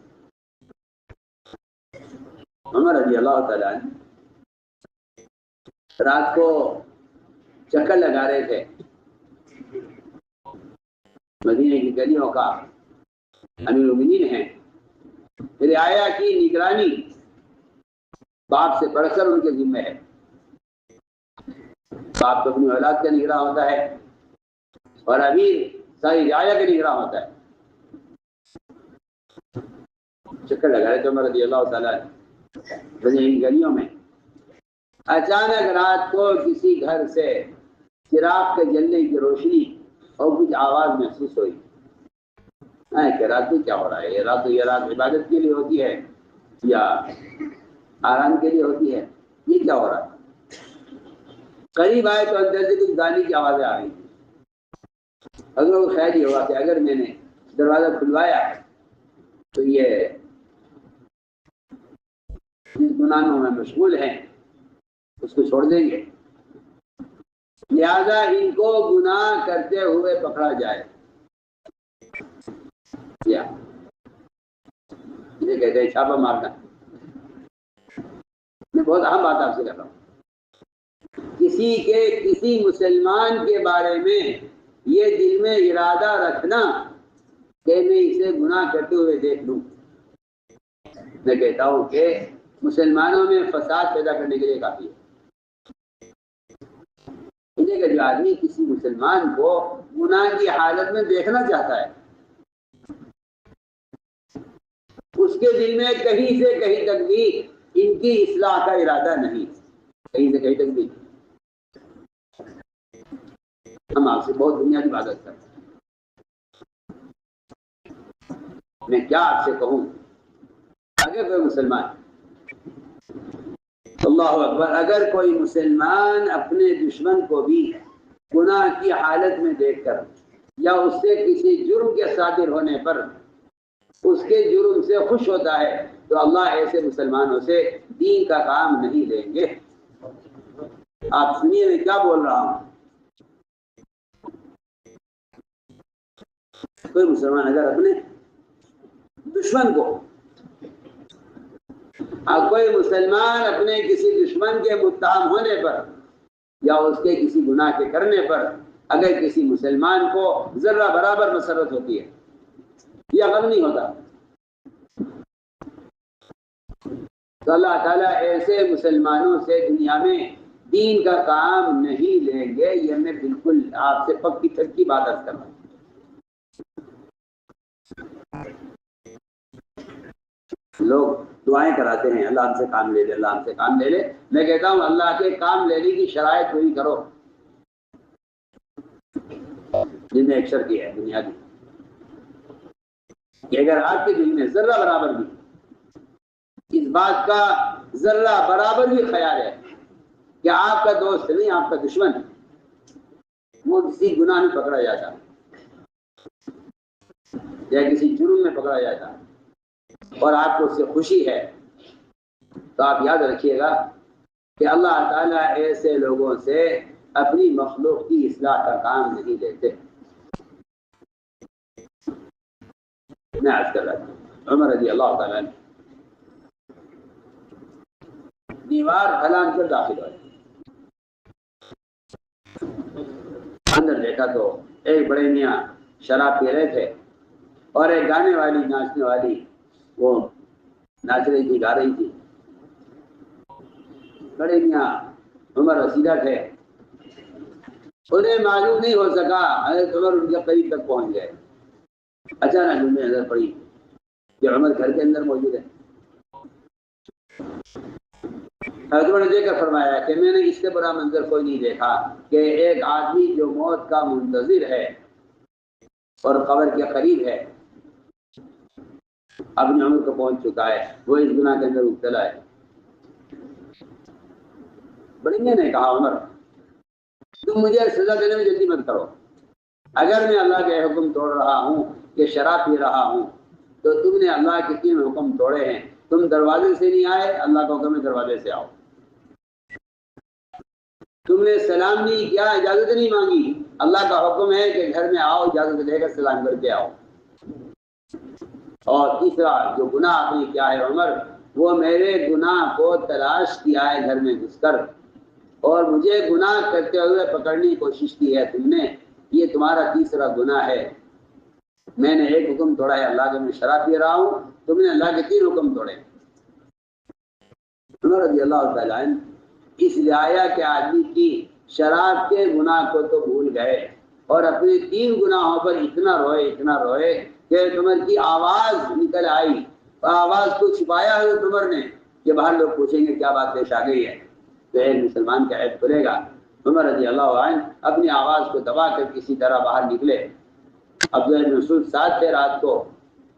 S1: عمر رضی اللہ تعالیٰ رات کو چکر لگا رہے تھے مدینے کی گلیوں کا، امیر المومنین ہیں، رعایا کی نگرانی باپ سے بڑھ کر ان کے ذمہ ہے۔ باپ تو اپنی اولاد کا نگراں ہوتا ہے اور امیر ساری رعایا کا نگراں ہوتا ہے۔ چکر لگا رہے تھے عمر رضی اللہ تعالیٰ مدینے کی گلیوں میں، اچانک رات کو کسی گھر سے چراغ کے جلنے کی روشنی اور کچھ آواز محسوس ہوئی۔ کہ رات میں کیا ہو رہا ہے، یہ رات عبادت کے لیے ہوتی ہے یا آرام کے لیے ہوتی ہے، یہ کیا ہو رہا ہے؟ قریب آئے تو اندر سے کچھ گانے کی آوازیں آ رہی تھی۔ اگر وہ خیال یہ ہوا کہ اگر میں نے دروازہ کھلوایا تو یہ گناہوں میں مشغول ہیں، اس کو چھوڑ دیں گے، لہذا ان کو گناہ کرتے ہوئے پکڑا جائے۔ یہ کہتے ہیں چھاپا مارنا۔ میں بہت اہم بات آپ سے کر رہا ہوں، کسی مسلمان کے بارے میں یہ دل میں ارادہ رکھنا کہ میں اسے گناہ کرتے ہوئے دیکھ لوں، میں کہتا ہوں کہ مسلمانوں میں فساد پیدا کرنے کے لیے کافی ہے۔ کہ جو آدمی کسی مسلمان کو گناہ کی حالت میں دیکھنا چاہتا ہے کے دل میں کہیں سے کہیں تک بھی ان کی اصلاح کا ارادہ نہیں، کہیں سے کہیں تک بھی۔ ہم آپ سے بہت بنیادی عبادت کرتے ہیں، میں کیا آپ سے کہوں، اگر کوئی مسلمان، اللہ اکبر، اگر کوئی مسلمان اپنے دشمن کو بھی گناہ کی حالت میں دیکھ کر یا اس سے کسی جرم کے صادر ہونے پر اس کے جرم سے خوش ہوتا ہے تو اللہ ایسے مسلمانوں سے دین کا کام نہیں لیں گے۔ آپ سنیے میں کیا بول رہا ہوں۔ کوئی مسلمان اگر اپنے دشمن کو، کوئی مسلمان اپنے کسی دشمن کے متہم ہونے پر یا اس کے کسی گناہ کے کرنے پر اگر کسی مسلمان کو ذرہ برابر مسرت ہوتی ہے یا غم نہیں ہوتا تو اللہ تعالیٰ ایسے مسلمانوں سے دنیا میں دین کا کام نہیں لیں گے۔ یہ میں بالکل آپ سے پکی چھکی بات عرض کر رہا ہوں۔ لوگ دعائیں کراتے ہیں اللہ ہم سے کام لے لے، اللہ ہم سے کام لے لے۔ میں کہتا ہوں اللہ کے کام لینے کی شرائط پوری کرو، جن میں ایک شرط یہ ہے بنیادی کہ اگر آپ کے دل میں ذرہ برابر بھی اس بات کا ذرہ برابر بھی خیال ہے کہ آپ کا دوست نہیں آپ کا دشمن ہے، وہ کسی گناہ میں پکڑا جاتا یا کسی جرم میں پکڑا جاتا اور آپ کو اس سے خوشی ہے، تو آپ یاد رکھیے گا کہ اللہ تعالیٰ ایسے لوگوں سے اپنی مخلوق کی اصلاح کا کام نہیں لیتے۔ میں عرض کر رہا تھا عمر رضی اللہ تعالیٰ عنہ دیوار پھلان کر داخل ہوئے، اندر دیکھا تو ایک بڑے میاں شراب پی رہے تھے اور ایک گانے والی ناچنے والی وہ ناچ رہی تھی، گا رہی تھی۔ بڑے میاں عمر رسیدہ تھے، انہیں معلوم نہیں ہو سکا، حضرت عمر ان کے قریب تک پہنچ گئے۔ اچانک انہیں نظر پڑی کہ عمر گھر کے اندر موجود ہے۔ حضرت عمر نے دیکھ کر فرمایا کہ میں نے اس سے بڑا منظر کوئی نہیں دیکھا کہ ایک آدمی جو موت کا منتظر ہے اور قبر کے قریب ہے اپنی عمر کو پہنچ چکا ہے، وہ اس گناہ کے اندر مبتلا ہے۔ بڑے میاں نے کہا عمر تم مجھے سزا دینے میں جلدی مت کرو، اگر میں اللہ کے حکم توڑ رہا ہوں کہ شراب پی رہا ہوں تو تم نے اللہ کے 3 حکم توڑے ہیں، تم دروازے سے نہیں آئے، اللہ کا حکم ہے دروازے سے آؤ، تم نے سلام نہیں کیا، اجازت نہیں مانگی، اللہ کا حکم ہے کہ گھر میں آؤ، اجازت لے کر سلام کر کے آؤ۔ اور تیسرا جو گناہ آپ نے کیا ہے عمر، وہ میرے گناہ کو تلاش کیا ہے گھر میں گھس کر اور مجھے گناہ کرتے ہوئے پکڑنے کی کوشش کی ہے تم نے، یہ تمہارا تیسرا گناہ ہے۔ میں نے ایک حکم توڑا ہے اللہ کا، میں شراب پی رہا ہوں، تم نے اللہ کے 3 حکم توڑے۔ عمر رضی اللہ تعالیٰ عنہ اس لیے آیا کہ آدمی کی شراب کے گناہ کو تو بھول گئے اور اپنے 3 گناہوں پر اتنا روئے کہ عمر کی آواز نکل آئی، آواز کو چھپایا حضرت عمر نے کہ باہر لوگ پوچھیں گے کیا بات پیش آ گئی ہے، تو ایک مسلمان کا عیب کھلے گا۔ عمر رضی اللہ عنہ اپنی آواز کو دبا کر کسی طرح باہر نکلے۔ عبداللہ بن مسعود ساتھ تھے رات کو،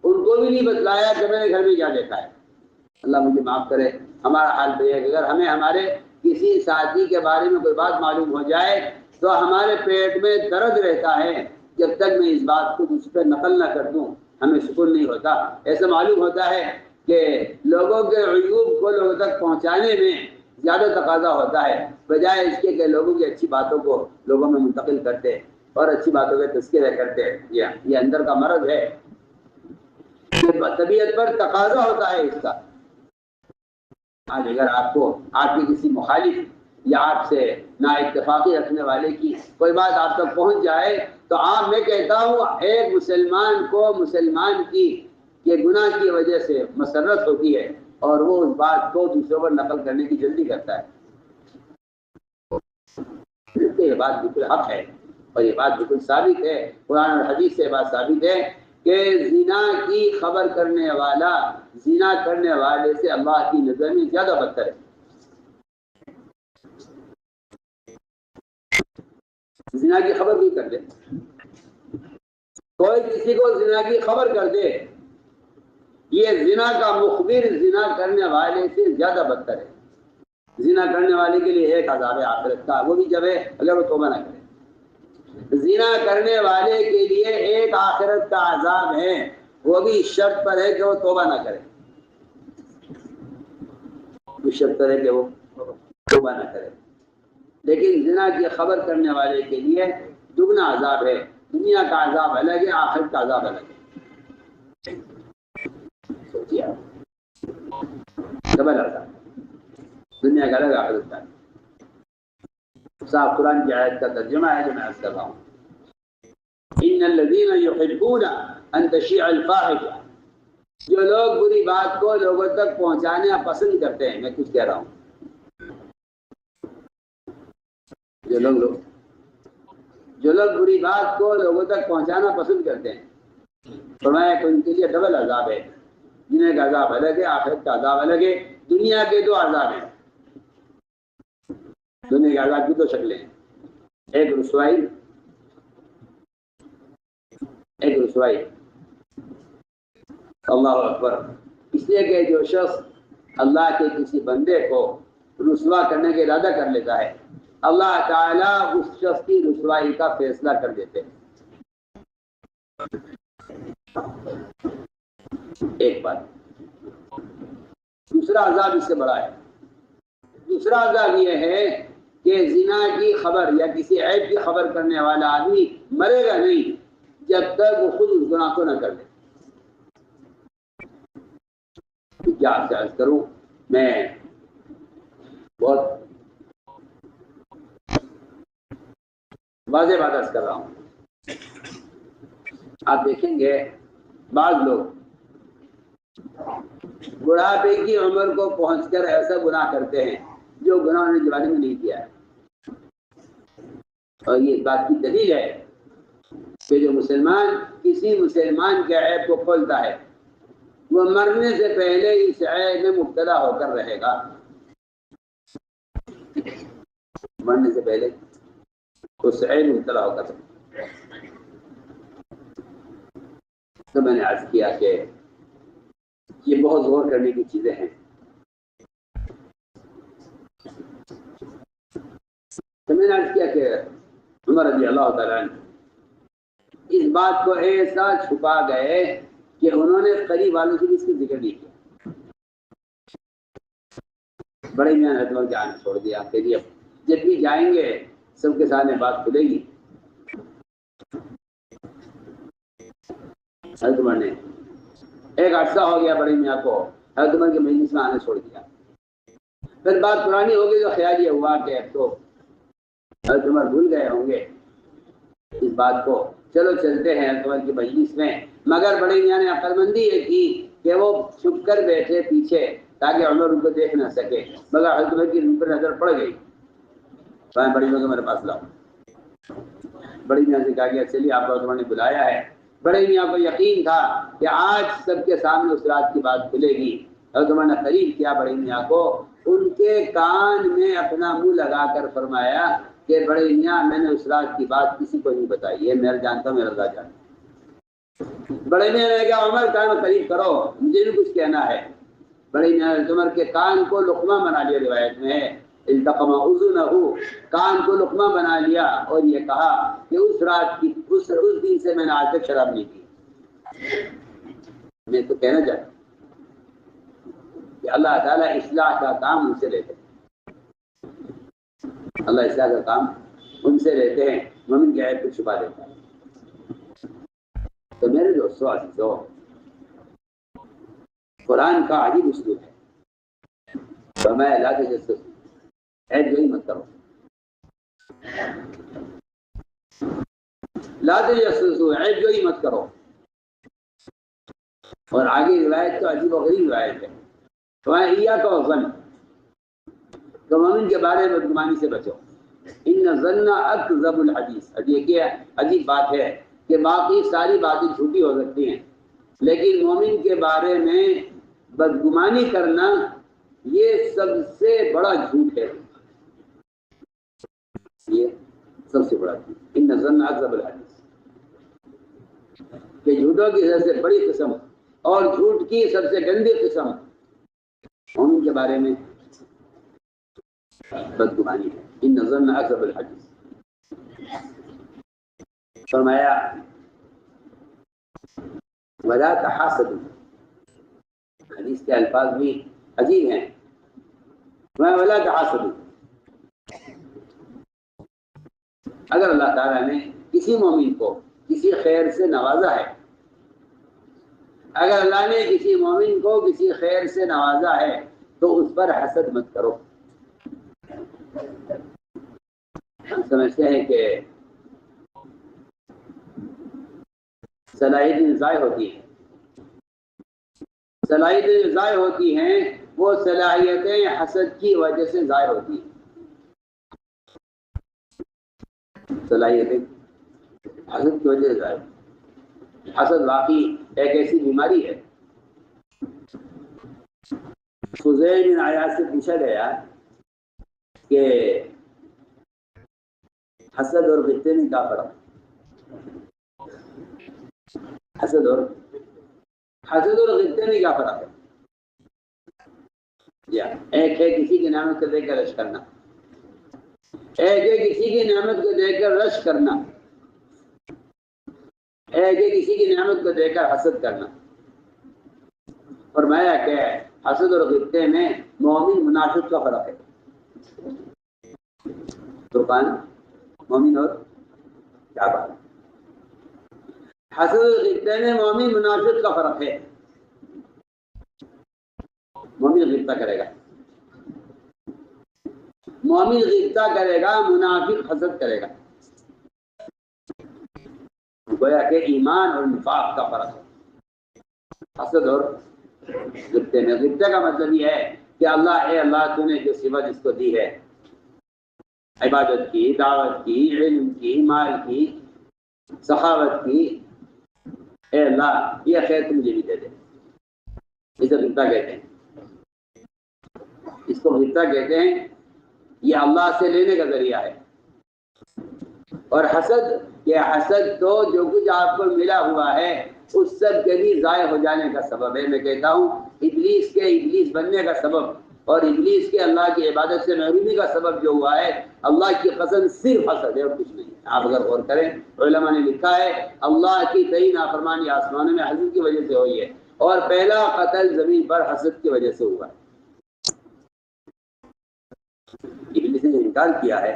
S1: ان کو بھی نہیں بتلایا کہ میں نے گھر میں کیا دیکھا ہے۔ اللہ مجھے معاف کرے، ہمارا حال تو یہ ہے کہ اگر ہمیں ہمارے کسی ساتھی کے بارے میں کوئی بات معلوم ہو جائے تو ہمارے پیٹ میں درد رہتا ہے، جب تک میں اس بات کو اس پہ نقل نہ کر دوں ہمیں سکون نہیں ہوتا۔ ایسا معلوم ہوتا ہے کہ لوگوں کے عیوب کو لوگوں تک پہنچانے میں زیادہ تقاضا ہوتا ہے بجائے اس کے کہ لوگوں کی اچھی باتوں کو لوگوں میں منتقل کرتے اور اچھی باتوں کے تذکرے کرتے۔ یہ اندر کا مرض ہے، طبیعت پر تقاضا ہوتا ہے اس کا۔ آج اگر آپ کو آپ کے کسی مخالف یا آپ سے نا اتفاقی رکھنے والے کی کوئی بات آپ تک پہنچ جائے تو میں کہتا ہوں ایک مسلمان کو مسلمان کی یہ گناہ کی وجہ سے مسرت ہوتی ہے اور وہ اس بات کو دوسروں پر نقل کرنے کی جلدی کرتا ہے۔ یہ بات بالکل حق ہے اور یہ بات بالکل ثابت ہے، قرآن اور حدیث سے بات ثابت ہے کہ زنا کی خبر کرنے والا زنا کرنے والے سے اللہ کی نظر میں زیادہ بدتر ہے۔ زنا کی خبر بھی کر دے، کوئی کسی کو زنا کی خبر کر دے، یہ زنا کا مخبر زنا کرنے والے سے زیادہ بدتر ہے۔ زنا کرنے والے کے لیے ایک عذاب ہے آخرت کا، وہ بھی جب ہے اگر وہ توبہ نہ کرے۔ زنا کرنے والے کے لیے ایک آخرت کا عذاب ہے، وہ بھی شرط پر ہے کہ وہ توبہ نہ کرے، وہ شرط پر ہے کہ وہ توبہ نہ کرے۔ لیکن زنا کی خبر کرنے والے کے لیے دگنا عذاب ہے، دنیا کا عذاب الگ ہے، آخرت کا عذاب الگ ہے۔ سوچیے ڈبل عذاب، دنیا کا الگ، آخرت کا الگ۔ صاحب قرآن کی آیت کا ترجمہ ہے جو میں عرض کر رہا ہوں، ان الذین یحبون ان تشیع الفاحشہ، جو لوگ بری بات کو لوگوں تک پہنچانا پسند کرتے ہیں، میں کچھ کہہ رہا ہوں، جو لوگ بری بات کو لوگوں تک پہنچانا پسند کرتے ہیں، فرمایا کہ ان کے لیے ڈبل عذاب ہے، دنیا کا عذاب الگ ہے، آخرت کا عذاب الگ ہے۔ دنیا کے دو عذاب ہیں، دنیا کے عذاب کی دو شکلیں ہیں، ایک رسوائی، ایک رسوائی۔ اللہ اکبر، اس لیے کہ جو شخص اللہ کے کسی بندے کو رسوا کرنے کا ارادہ کر لیتا ہے، اللہ تعالیٰ اس شخص کی رسوائی کا فیصلہ کر دیتے ہیں۔ ایک بات، دوسرا عذاب اس سے بڑا ہے۔ دوسرا عذاب یہ ہے کہ زنا کی خبر یا کسی عیب کی خبر کرنے والا آدمی مرے گا نہیں جب تک وہ خود اس گناہ کو نہ کر لے۔ کیا آپ سے عرض کروں، میں بہت واضح بات عرض کر رہا ہوں۔ آپ دیکھیں گے بعض لوگ بڑھاپے کی عمر کو پہنچ کر ایسا گناہ کرتے ہیں جو گناہ انہوں نے جوانی میں نہیں کیا ہے، اور یہ بات کی دلیل ہے کہ جو مسلمان کسی مسلمان کے عیب کو کھولتا ہے وہ مرنے سے پہلے اس عیب میں مبتلا ہو کر رہے گا، مرنے سے پہلے اس عیب میں مبتلا ہو کر رہے گا۔ تو میں نے عرض کیا کہ یہ بہت غور کرنے کی چیزیں ہیں۔ تو میں نے عرض کیا کہ عمر رضی اللہ تعالیٰ عنہ اس بات کو ایسا چھپا گئے کہ انہوں نے قریب والوں سے بھی اس کی ذکر نہیں کیا۔ بڑے میاں حضرت عمر کے آنے چھوڑ دیا کہ جب بھی جائیں گے سب کے سامنے بات کھلے گی۔ حضرت عمر نے ایک عرصہ ہو گیا بڑے میاں کو حضرت عمر کے مجلس میں آنے چھوڑ دیا۔ پھر بات پرانی ہو گئی تو خیال یہ ہوا کہ اب تو حضرت عمر بھول گئے ہوں گے اس بات کو، چلو چلتے ہیں حضرت عمر کی مجلس میں۔ مگر بڑے میاں نے عقل مندی یہ کی کہ وہ چھپ کر بیٹھے پیچھے تاکہ عمر ان کو دیکھ نہ سکے، مگر حضرت عمر کی ان پر نظر پڑ گئی۔ بڑی میاں کو میرے پاس لاؤ۔ بڑی میاں سے کہا کہ چلیے آپ کو حضرت عمر نے بلایا ہے۔ بڑے میاں کو یقین تھا کہ آج سب کے سامنے اس رات کی بات کھلے گی۔ حضرت عمر نے قریب کیا بڑے میاں کو، ان کے کان میں اپنا منہ لگا کر فرمایا کہ بڑے میاں میں نے اس رات کی بات کسی کو نہیں بتائی ہے، میں جانتا ہوں، میرا اللہ جانتا ہوں۔ بڑے میاں نے کہا عمر کان قریب کرو، مجھے بھی کچھ کہنا ہے۔ بڑے میاں نے عمر کے کان کو لقمہ بنا لیا، روایت میں ہے التقم اذنہ، کان کو لقمہ بنا لیا اور یہ کہا کہ اس رات کی اس دن سے میں نے آج تک شراب نہیں کی۔ میں تو کہنا چاہتا ہوں کہ اللہ تعالیٰ اصلاح کا کام ان سے لیتے ہیں، اللہ اصلاح کا کام ان سے لیتے ہیں، مومن کے عیب کو چھپا دیتا ہے۔ تو میرے دوستو عزیزو، قرآن کا عجیب اسلوب ہے، فرمایا لا تجسسوا، عیب جوئی مت کرو، لا تجسسوا، عیب جوئی مت کرو۔ اور آگے روایت تو عجیب و غریب روایت ہے، فرمایا ایاک والظن، تو مومن کے بارے میں بدگمانی سے بچو، ان الظن اکذب الحدیث۔ یہ عجیب بات ہے کہ باقی ساری باتیں جھوٹی ہو سکتی ہیں لیکن مومن کے بارے میں بدگمانی کرنا یہ سب سے بڑا جھوٹ ہے، یہ سب سے بڑا جھوٹ، ان ظن اکذب الحدیث، کہ جھوٹوں کی سب سے بڑی قسم اور جھوٹ کی سب سے گندی قسم ان کے بارے میں بدگمانی ہے، ان ظن اکذب الحدیث۔ فرمایا ولا تحاسدوا، حدیث کے الفاظ بھی عجیب ہیں، ولا تحاسدوا، اگر اللہ تعالیٰ نے کسی مومن کو کسی خیر سے نوازا ہے، اگر اللہ نے کسی مومن کو کسی خیر سے نوازا ہے تو اس پر حسد مت کرو۔ ہم سمجھتے ہیں کہ صلاحیتیں ضائع ہوتی ہیں، صلاحیتیں ضائع ہوتی ہیں، وہ صلاحیتیں حسد کی وجہ سے ضائع ہوتی ہیں۔ صلاحیتیں حسد کی وجہ سے ضائع، حسد واقعی ایک ایسی بیماری ہے۔ فضیل بن عیاض سے پوچھا گیا کہ حسد اور غصے میں کیا فرق ہے؟ حسد اور غصے میں کیا فرق ہے؟ ایک ہے کسی کی نعمت کو دیکھ کر رش کرنا، ایک ہے کسی کی نعمت کو دیکھ کر رش کرنا، ایک ہے کسی کی نعمت کو دیکھ کر حسد کرنا۔ فرمایا کہ حسد اور غصے میں مومن منافق کا فرق ہے۔ قربان مومن اور کیا بات، حسد اور غصے میں مومن منافق کا فرق ہے۔ مومن غصہ کرے گا، مومن غصہ کرے گا، منافق حسد کرے گا۔ گویا کہ ایمان اور نفاق کا فرق ہے حسد اور غصے میں۔ غصے کا مطلب یہ ہے کہ اللہ اے اللہ تو نے جو صفت اس کو دی ہے، عبادت کی، دعوت کی، علم کی، مال کی، سخاوت کی، اے اللہ یہ خیر تو مجھے بھی دے دے۔ اسے غصہ کہتے ہیں، اس کو غصہ کہتے ہیں، یہ اللہ سے لینے کا ذریعہ ہے۔ اور حسد، یہ حسد تو جو کچھ آپ کو ملا ہوا ہے اس سب کے بھی ضائع ہو جانے کا سبب ہے۔ میں کہتا ہوں ابلیس بننے کا سبب اور ابلیس کے اللہ کی عبادت سے محرومی کا سبب جو ہوا ہے، اللہ کی قسم صرف حسد ہے اور کچھ نہیں ہے۔ آپ اگر غور کریں، علماء نے لکھا ہے اللہ کی کئی نافرمانی آسمانوں میں حسد کی وجہ سے ہوئی ہے، اور پہلا قتل زمین پر حسد کی وجہ سے ہوا ہے۔ ابلیس نے انکار کیا ہے،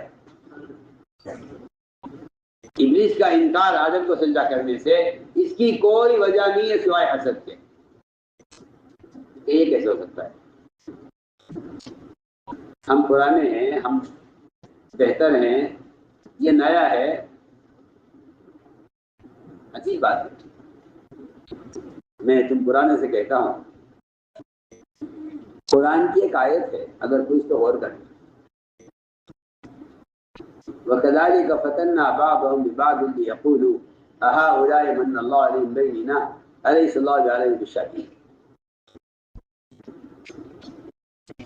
S1: ابلیس کا انکار آدم کو سجدہ کرنے سے اس کی کوئی وجہ نہیں ہے سوائے حسد کے۔ یہ کیسے ہو سکتا ہے؟ ہم پرانے ہیں، ہم بہتر ہیں، یہ نیا ہے، عجیب بات ہے۔ میں تم پرانے سے کہتا ہوں، قرآن کی ایک آیت ہے، اگر کوئی اس کو غور کرے، وَكَذَلِكَ فَتَنَّا بَعْضَهُمْ بِبَعْضٍ لِيَقُولُوا أَهَٰؤُلَاءِ مَنَّ اللَّهُ عَلَيْهِم بَيْنِنَا أَلَيْسَ اللَّهُ بِعَلِيمٍ بِالشَّاكِرِينَ۔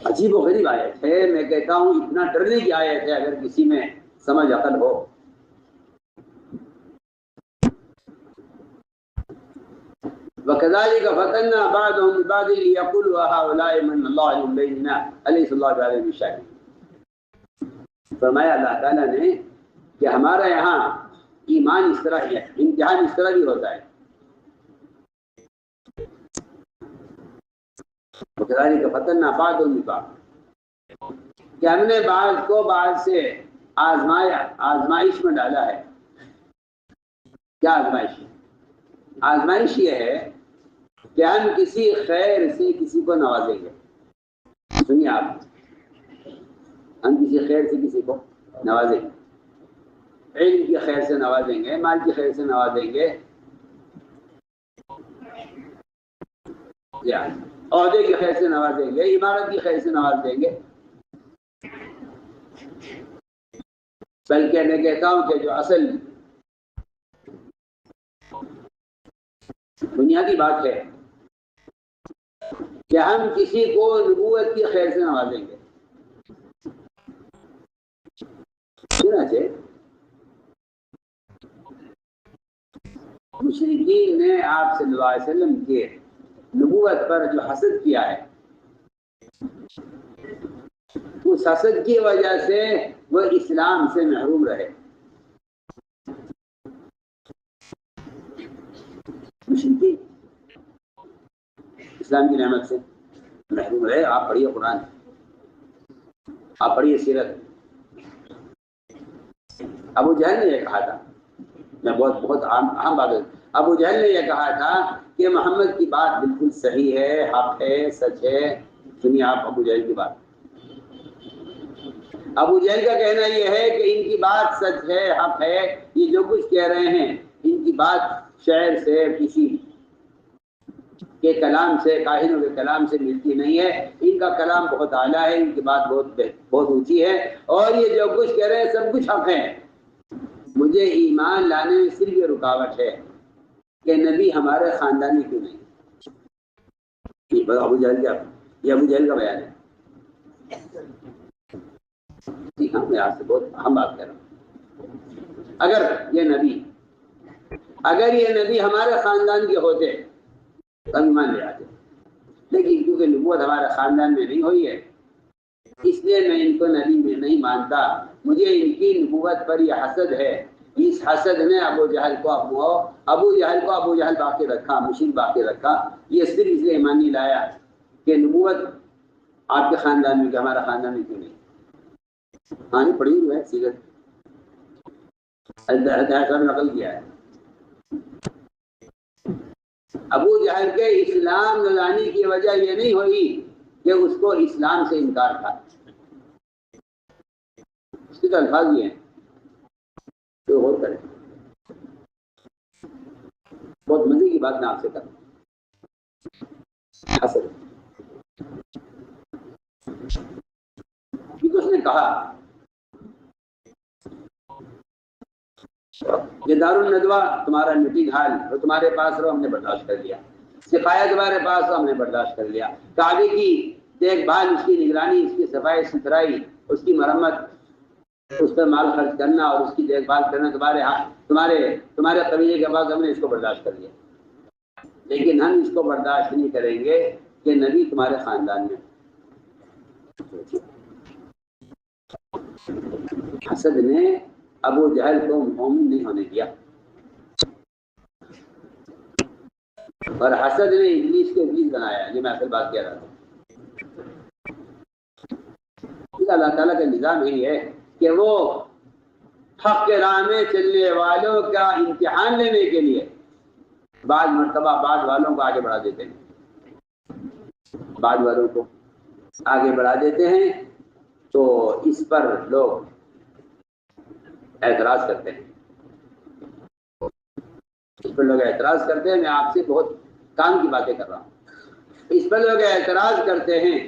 S1: عجیب و غریب آیت ہے، میں کہتا ہوں اتنا ڈرنے کی آیت ہے اگر کسی میں سمجھ عقل ہو۔ وَكَذَلِكَ فَتَنَّا بَعْضَهُمْ بِبَعْضٍ لِيَقُولُوا أَهَٰؤُلَاءِ مَنَّ اللَّهُ عَلَيْهِم بَيْنِنَا أَلَيْسَ اللَّهُ بِعَلِيمٍ بِالشَّاكِرِينَ۔ فرمایا اللہ تعالیٰ نے کہ ہمارا یہاں ایمان اس طرح ہے، امتحان اس طرح بھی ہوتا ہے۔ وَكَذَلِكَ فَتَنَّا بَعْضَهُمْ بِبَعْضٍ، کہ ہم نے بعض کو بعض سے آزمایا، آزمائش میں ڈالا ہے۔ کیا آزمائش ہے؟ آزمائش یہ ہے کہ ہم کسی خیر سے کسی کو نوازیں گے۔ سنیے آپ، ہم کسی خیر سے کسی کو نوازیں گے، علم کی خیر سے نوازیں گے، مال کی خیر سے نوازیں گے، عہدے کی خیر سے نوازیں گے، عمارت کی خیر سے نواز دیں گے۔ بلکہ میں کہتا ہوں کہ جو اصل بنیادی بات ہے کہ ہم کسی کو نبوت کی خیر سے نوازیں گے. چنانچہ مشرکین نے آپ صلی اللہ علیہ وسلم کے نبوت پر جو حسد کیا ہے، اس حسد کی وجہ سے وہ اسلام سے محروم رہے. مشرکین اسلام کی نعمت سے محروم رہے. آپ پڑھیے قرآن، آپ پڑھیے سیرت. ابو جہل نے یہ کہا تھا، میں بہت اہم بات ہے، ابو جہل نے یہ کہا تھا کہ محمد کی بات بالکل صحیح ہے، حق ہے، سچ ہے. سنیے آپ ابو جہل کی بات. ابو جہل کا کہنا یہ ہے کہ ان کی بات سچ ہے، حق ہے. یہ جو کچھ کہہ رہے ہیں ان کی بات شاعر سے، کسی کے کلام سے، کاہنوں کے کلام سے ملتی نہیں ہے. ان کا کلام بہت اعلیٰ ہے، ان کی بات بہت اونچی ہے، اور یہ جو کچھ کہہ رہے ہیں سب کچھ حق ہے. مجھے ایمان لانے میں صرف یہ رکاوٹ ہے کہ نبی ہمارے خاندان میں کیوں نہیں. ابو جہل کا، یہ ابو جہل کا بیان ہے. ٹھیک ہے، میں آپ سے بہت اہم بات کر رہا ہوں. اگر یہ نبی ہمارے خاندان کے ہوتے تو ہم ایمان لے آتے، لیکن کیونکہ نبوت ہمارے خاندان میں نہیں ہوئی ہے اس لیے میں ان کو نبی میں نہیں مانتا. مجھے ان کی نبوت پر یہ حسد ہے. اس حسد نے ابو جہل باقی رکھا، مشرک باقی رکھا. یہ صرف اس لیے ایمان نہیں لایا کہ نبوت آپ کے خاندان میں، کہ ہمارا خاندان میں کیوں نہیں. کہانی پڑھی ہوئی ہے، سیرت نقل کیا ہے. ابو جہل کے اسلام لانے کی وجہ یہ نہیں ہوئی کہ اس کو اسلام سے انکار تھا. اس کے تو الفاظ یہ ہیں، تو غور کریں. بہت مزے کی بات میں آپ سے کروں. حسد، کیونکہ اس نے کہا کہ دار الندوہ تمہارا میٹنگ ہال اور تمہارے پاس رہو، ہم نے برداشت کر لیا. سپاہی تمہارے پاس ہو، ہم نے برداشت کر لیا. کعبے کی دیکھ بھال، اس کی نگرانی، اس کی صفائی ستھرائی، اس کی مرمت، اس پر مال خرچ کرنا اور اس کی دیکھ بھال کرنا تمہارے قبیلے کے پاس، ہم نے اس کو برداشت کر لیا. لیکن ہم اس کو برداشت نہیں کریں گے کہ نبی تمہارے خاندان میں. حسد نے ابو جہل کو مومن نہیں ہونے دیا، اور حسد نے ابلیس کو ابلیس بنایا. یہ میں اصل بات کہہ رہا تھا. اللہ تعالیٰ کا نظام یہی ہے کہ وہ حق کے راہ میں چلنے والوں کا امتحان لینے کے لیے بعض مرتبہ بعض والوں کو آگے بڑھا دیتے ہیں. بعض والوں کو آگے بڑھا دیتے ہیں تو اس پر لوگ اعتراض کرتے ہیں. میں آپ سے بہت کام کی باتیں کر رہا ہوں. اس پر لوگ اعتراض کرتے ہیں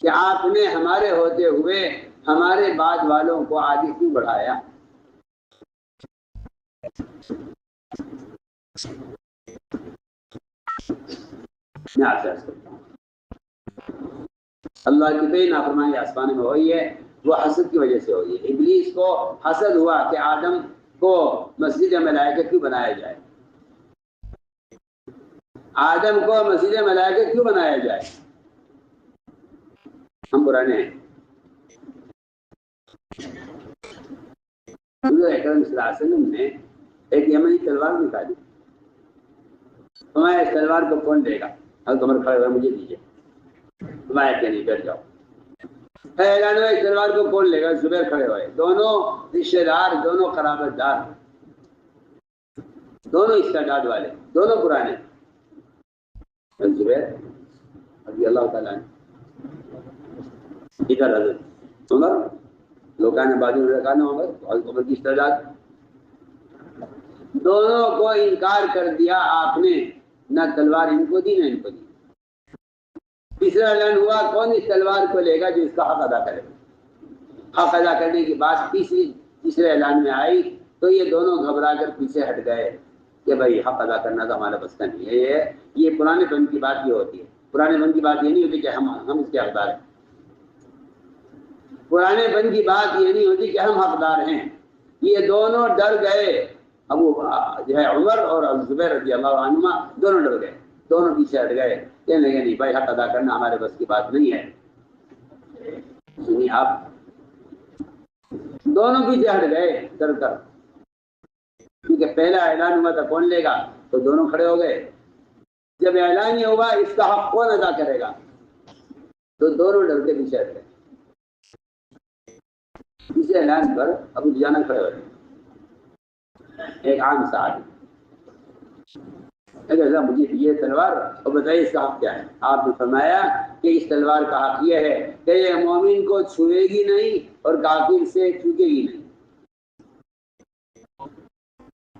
S1: کہ آپ نے ہمارے ہوتے ہوئے ہمارے بعد والوں کو آگے کیوں بڑھایا. میں آپ سے عرض کرتا ہوں، اللہ کی بے نافرمانی آسمان میں ہوئی ہے، وہ حسد کی وجہ سے ہوئی ہے. ابلیس کو حسد ہوا کہ آدم کو مسجد ملائکہ کیوں بنایا جائے. آدم کو مسجد ملائکہ کیوں بنایا جائے. ہم پرانے ہیں. حضور اکرم صلی اللہ علیہ وسلم نے ایک یمنی تلوار نکالی. تمہارے اس تلوار کو کون دے گا؟ حضرت عمر کھڑے ہوئے، مجھے دیجیے. تمہارے کیا نہیں، بیٹھ جاؤ. اس تلوار کو کون لے گا؟ زبیر کھڑے ہوئے. دونوں رشتے دار، دونوں قرابت دار، دونوں استعداد والے، دونوں پرانے. زبیر رضی اللہ تعالیٰ ادھر حضرت عمر، لوگوں نے بازو میں رکھا نا عمر کی استعداد. دونوں کو انکار کر دیا آپ نے، نہ تلوار ان کو دی نہ ان کو دی. تیسرا اعلان ہوا، کون اس تلوار کو لے گا جو اس کا حق ادا کرے. حق ادا کرنے کی بات تیسرے اعلان میں آئی تو یہ دونوں گھبرا کر پیچھے ہٹ گئے کہ بھائی حق ادا کرنا تو ہمارا بس کا نہیں ہے. یہ پرانے پن کی بات یہ ہوتی ہے. پرانے پن کی بات یہ نہیں ہوتی کہ ہم اس کے حقدار ہیں، پرانے پن کی بات یہ نہیں ہوتی کہ ہم حقدار ہیں. یہ دونوں ڈر گئے، ابو جو ہے عمر اور زبیر رضی اللہ عنہما دونوں ڈر گئے، دونوں پیچھے ہٹ گئے، کہنے لگے نہیں بھائی حق ادا کرنا ہمارے بس کی بات نہیں ہے. سنیے آپ، دونوں پیچھے ہٹ گئے ڈر کر، کیونکہ پہلا اعلان ہوا تھا کون لے گا، تو دونوں کھڑے ہو گئے. جب اعلان یہ ہوا اس کا حق کون ادا کرے گا، تو دونوں ڈر کے پیچھے ہٹ گئے. اسے اعلان پر ابو دجانہ کھڑے ہوئے، ایک عام صاحب، مجھے یہ تلوار اور بتائیے اس کا حق کیا ہے. آپ نے فرمایا کہ اس تلوار کا حق یہ ہے کہ یہ مومن کو چھوئے گی نہیں اور کافر سے چوکے گی نہیں.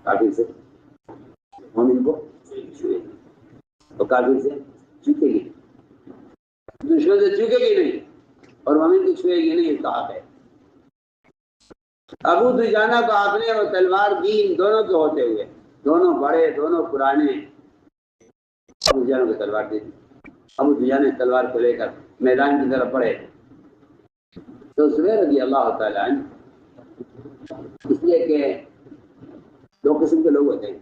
S1: کافر سے مومن کو چھوئے گی اور کافر سے چوکے گی، دشمن سے چوکے گی نہیں اور مومن کو چھوئے گی نہیں، اس کا حق ہے. ابو دجانہ کو آپ نے وہ تلوار دین دونوں کے ہوتے ہوئے، دونوں بڑے دونوں پرانے، ابو دجانہ کو تلوار دے دی. ابو دجانہ نے تلوار کو لے کر میدان کی طرف بڑھے تو زبیر رضی اللہ تعالیٰ عنہ، اس لیے کہ دو قسم کے لوگ ہوتے ہیں،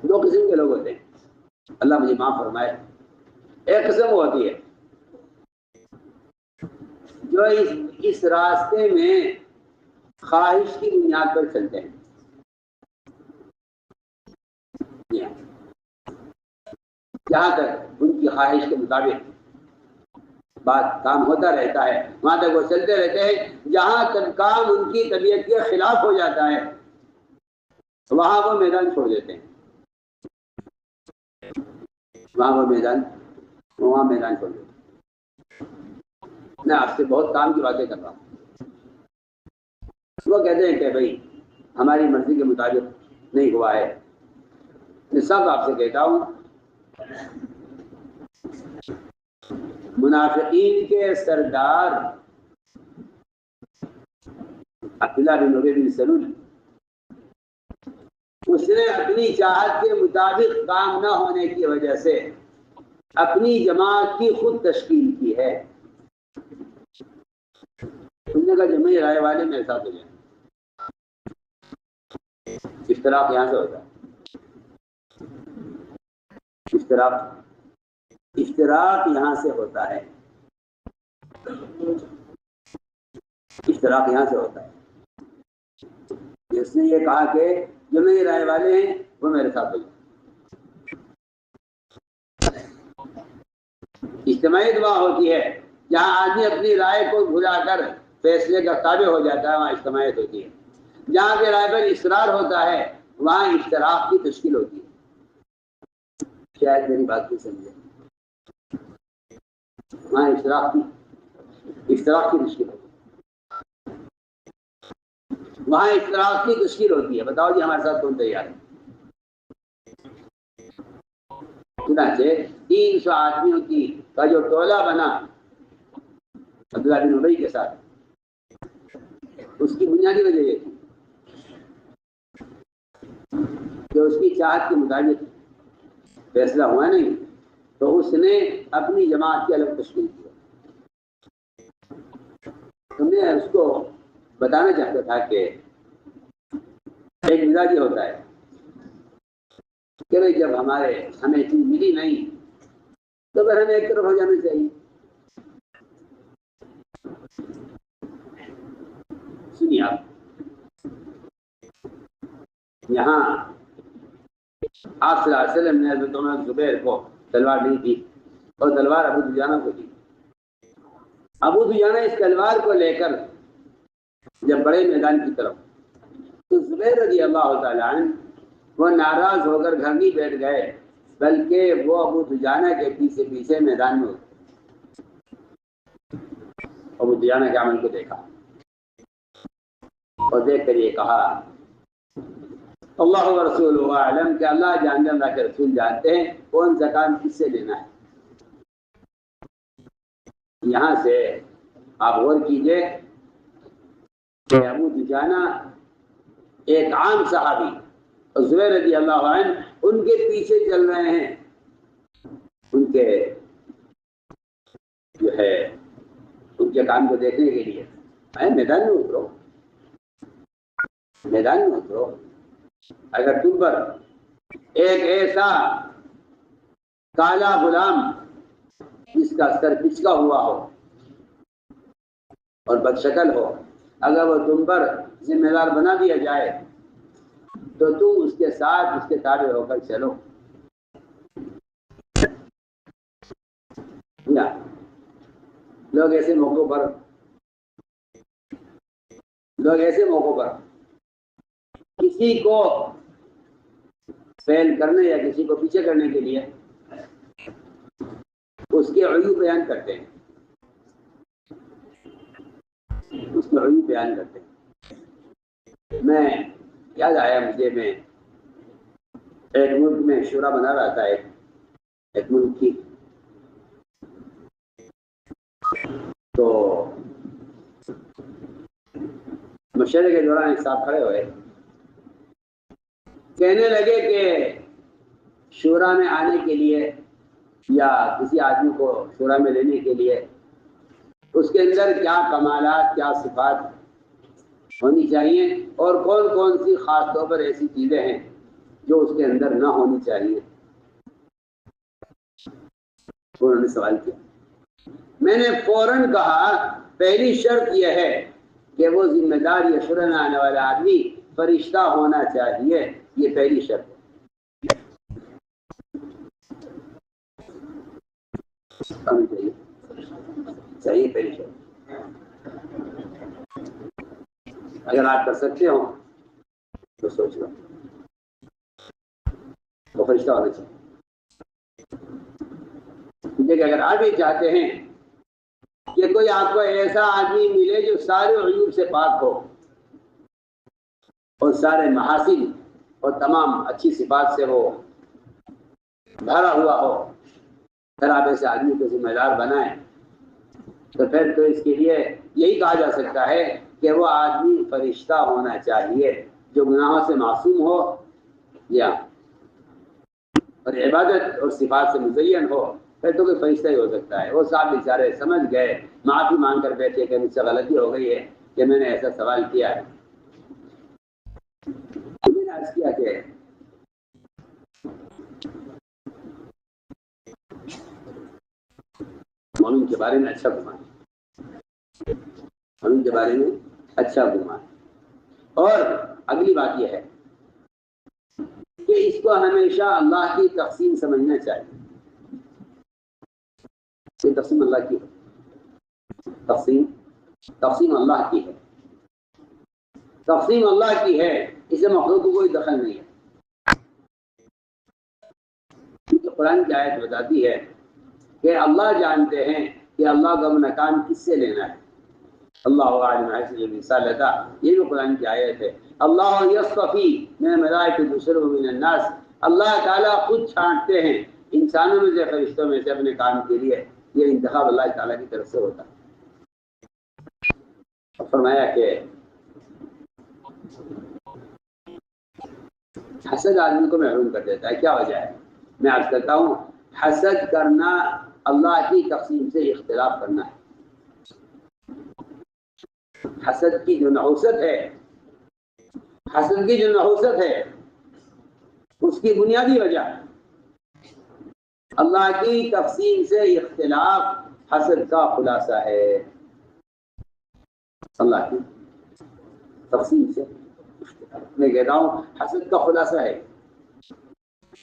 S1: دو قسم کے لوگ ہوتے ہیں، اللہ مجھے معاف فرمائے. ایک قسم ہوتی ہے جو اس راستے میں خواہش کی بنیاد پر چلتے ہیں. جہاں تک ان کی خواہش کے مطابق بات کام ہوتا رہتا ہے وہاں تک وہ چلتے رہتے ہیں. جہاں تک کام ان کی طبیعت کے خلاف ہو جاتا ہے وہاں وہ میدان چھوڑ دیتے ہیں، وہاں میدان چھوڑ دیتے ہیں. میں آپ سے بہت کام کی باتیں کر رہا ہوں. وہ کہتے ہیں کہ بھائی ہماری مرضی کے مطابق نہیں ہوا ہے. میں سب آپ سے کہتا ہوں، منافقین کے سردار عبداللہ بن ابی بن سلول، اس نے اپنی چاہت کے مطابق کام نہ ہونے کی وجہ سے اپنی جماعت کی خود تشکیل کی ہے. تم نے کہا جمعی رائے والے میرے ساتھ ہو جائیں. اشتراک یہاں سے ہوتا ہے، اشتراک یہاں سے ہوتا ہے، اشتراک یہاں سے ہوتا ہے. جس نے یہ کہا کہ جو میری رائے والے ہیں وہ میرے ساتھ ہو جائیں. اجتماعی دعا ہوتی ہے جہاں آدمی اپنی رائے کو بھلا کر فیصلے کا تابع ہو جاتا ہے، وہاں اجتماعیت ہوتی ہے. جہاں پہ رائے پر اصرار ہوتا ہے وہاں اشتراک کی تشکیل ہوتی ہے. شاید میری بات کو سمجھے، وہاں اشتراک کی تشکیل ہوتی ہے، وہاں اشتراک کی تشکیل ہوتی ہے. بتاؤ جی ہمارے ساتھ کون تیار ہے؟ چنانچہ 300 آدمیوں کا جو ٹولہ بنا عبداللہ بن ابی کے ساتھ، اس کی بنیادی وجہ یہ تھی کہ اس کی چاہت کے مطابق فیصلہ ہوا نہیں تو اس نے اپنی جماعت کی الگ تشکیل کی. تو میں اس کو بتانا چاہتا تھا کہ ایک مزاج ہوتا ہے کہ بھائی جب ہمیں چیز ملی نہیں تو پھر ہمیں ایک طرف ہو جانا چاہیے. سنیے آپ، یہاں آپ صلی اللہ علیہ وسلم نے حضرت عمر زبیر کو تلوار دی تھی اور تلوار ابو دجانہ کو دی. ابو دجانہ اس تلوار کو لے کر جب بڑے میدان کی طرف، تو زبیر رضی اللہ تعالیٰ عنہ وہ ناراض ہو کر گھر نہیں بیٹھ گئے بلکہ وہ ابو دجانہ کے پیچھے پیچھے میدان میں اترے. ابو دجانہ کے عمل کو دیکھا اور دیکھ کر یہ کہا اللہ و رسول اعلم، کہ اللہ جانتے ہیں، اللہ کے رسول جانتے ہیں کون سا کام کس سے لینا ہے. یہاں سے آپ غور کیجئے کہ ابو دجانہ ایک عام صحابی اور زبیر رضی اللہ عنہ ان کے پیچھے چل رہے ہیں کے جو ہے ان کے کام کو دیکھنے کے لیے میدان میں اترو، میدان میں اترو۔ اگر تم پر ایک ایسا کالا غلام جس کا سر پچکا ہوا ہو اور بدشکل ہو، اگر وہ تم پر ذمہ دار بنا دیا جائے تو تم اس کے ساتھ اس کے تابع ہو کر چلو۔ لوگ ایسے موقعوں پر کسی کو فیل کرنے یا کسی کو پیچھے کرنے کے لیے اس کے عیوب بیان کرتے ہیں، اس کے عیوب بیان کرتے ہیں۔ میں یاد آیا مجھے، میں ایک ملک میں شورا بنا رہا تھا، ایک ملک کی، تو مشورے کے دوران ایک صاحب کھڑے ہوئے، کہنے لگے کہ شورا میں آنے کے لیے یا کسی آدمی کو شورا میں لینے کے لیے اس کے اندر کیا کمالات، کیا صفات ہونی چاہیے، اور کون کون سی خاص طور پر ایسی چیزیں ہیں جو اس کے اندر نہ ہونی چاہیے۔ انہوں نے سوال کیا، میں نے فوراً کہا پہلی شرط یہ ہے کہ وہ ذمہ دار یا شورا میں آنے والا آدمی فرشتہ ہونا چاہیے، یہ پہلی شرط ہے۔ چاہیے پہلی شرط۔ اگر آپ کر سکتے ہو تو سوچ لو، وہ فرشتہ ہونا چاہیے۔ کہ اگر آپ یہ چاہتے ہیں کہ کوئی آپ کو ایسا آدمی ملے جو سارے عیوب سے پاک ہو اور سارے محاسن اور تمام اچھی صفات سے وہ بھرا ہوا ہو، اگر آپ ایسے آدمی کو ذمہ دار بنائیں تو پھر تو اس کے لیے یہی کہا جا سکتا ہے کہ وہ آدمی فرشتہ ہونا چاہیے جو گناہوں سے معصوم ہو یا اور عبادت اور صفات سے مزین ہو، پھر تو کوئی فرشتہ ہی ہو سکتا ہے۔ وہ صاحب بیچارے سمجھ گئے، معافی مانگ کر بیٹھے کہ مجھ سے غلطی ہو گئی ہے کہ میں نے ایسا سوال کیا ہے۔ میں نے عرض کیا کہ مومن کے بارے میں اچھا گمان، مومن کے بارے میں اچھا گمان، اور اگلی بات یہ ہے کہ اس کو ہمیشہ اللہ کی تقسیم سمجھنا چاہیے۔ یہ تقسیم اللہ کی ہے، تقسیم اللہ کی ہے، تقسیم اللہ کی ہے، اسے مخلوق کو کوئی دخل نہیں ہے۔ کیونکہ قرآن کی آیت بتاتی ہے کہ اللہ جانتے ہیں کہ اللہ کا مکان کس سے لینا ہے۔ اللہ عالم ہے، جو مثال تھا، یہ بھی قرآن کی آیت ہے۔ اللہ یصطفی من الملائکۃ رسلا من الناس، اللہ تعالیٰ خود چھانٹتے ہیں انسانوں میں سے، فرشتوں میں سے اپنے کام کے لیے۔ یہ انتخاب اللہ تعالیٰ کی طرف سے ہوتا ہے۔ فرمایا کہ حسد آدمی کو محروم کر دیتا ہے۔ کیا وجہ ہے؟ میں عرض کرتا ہوں، حسد کرنا اللہ کی تقسیم سے اختلاف کرنا ہے۔ حسد کی جو نحوست ہے، حسد کی جو نحوست ہے، اس کی بنیادی وجہ اللہ کی تقسیم سے اختلاف حسد کا خلاصہ ہے۔ اللہ کی تقسیم سے میں کہتا ہوں حسد کا خلاصہ ہے۔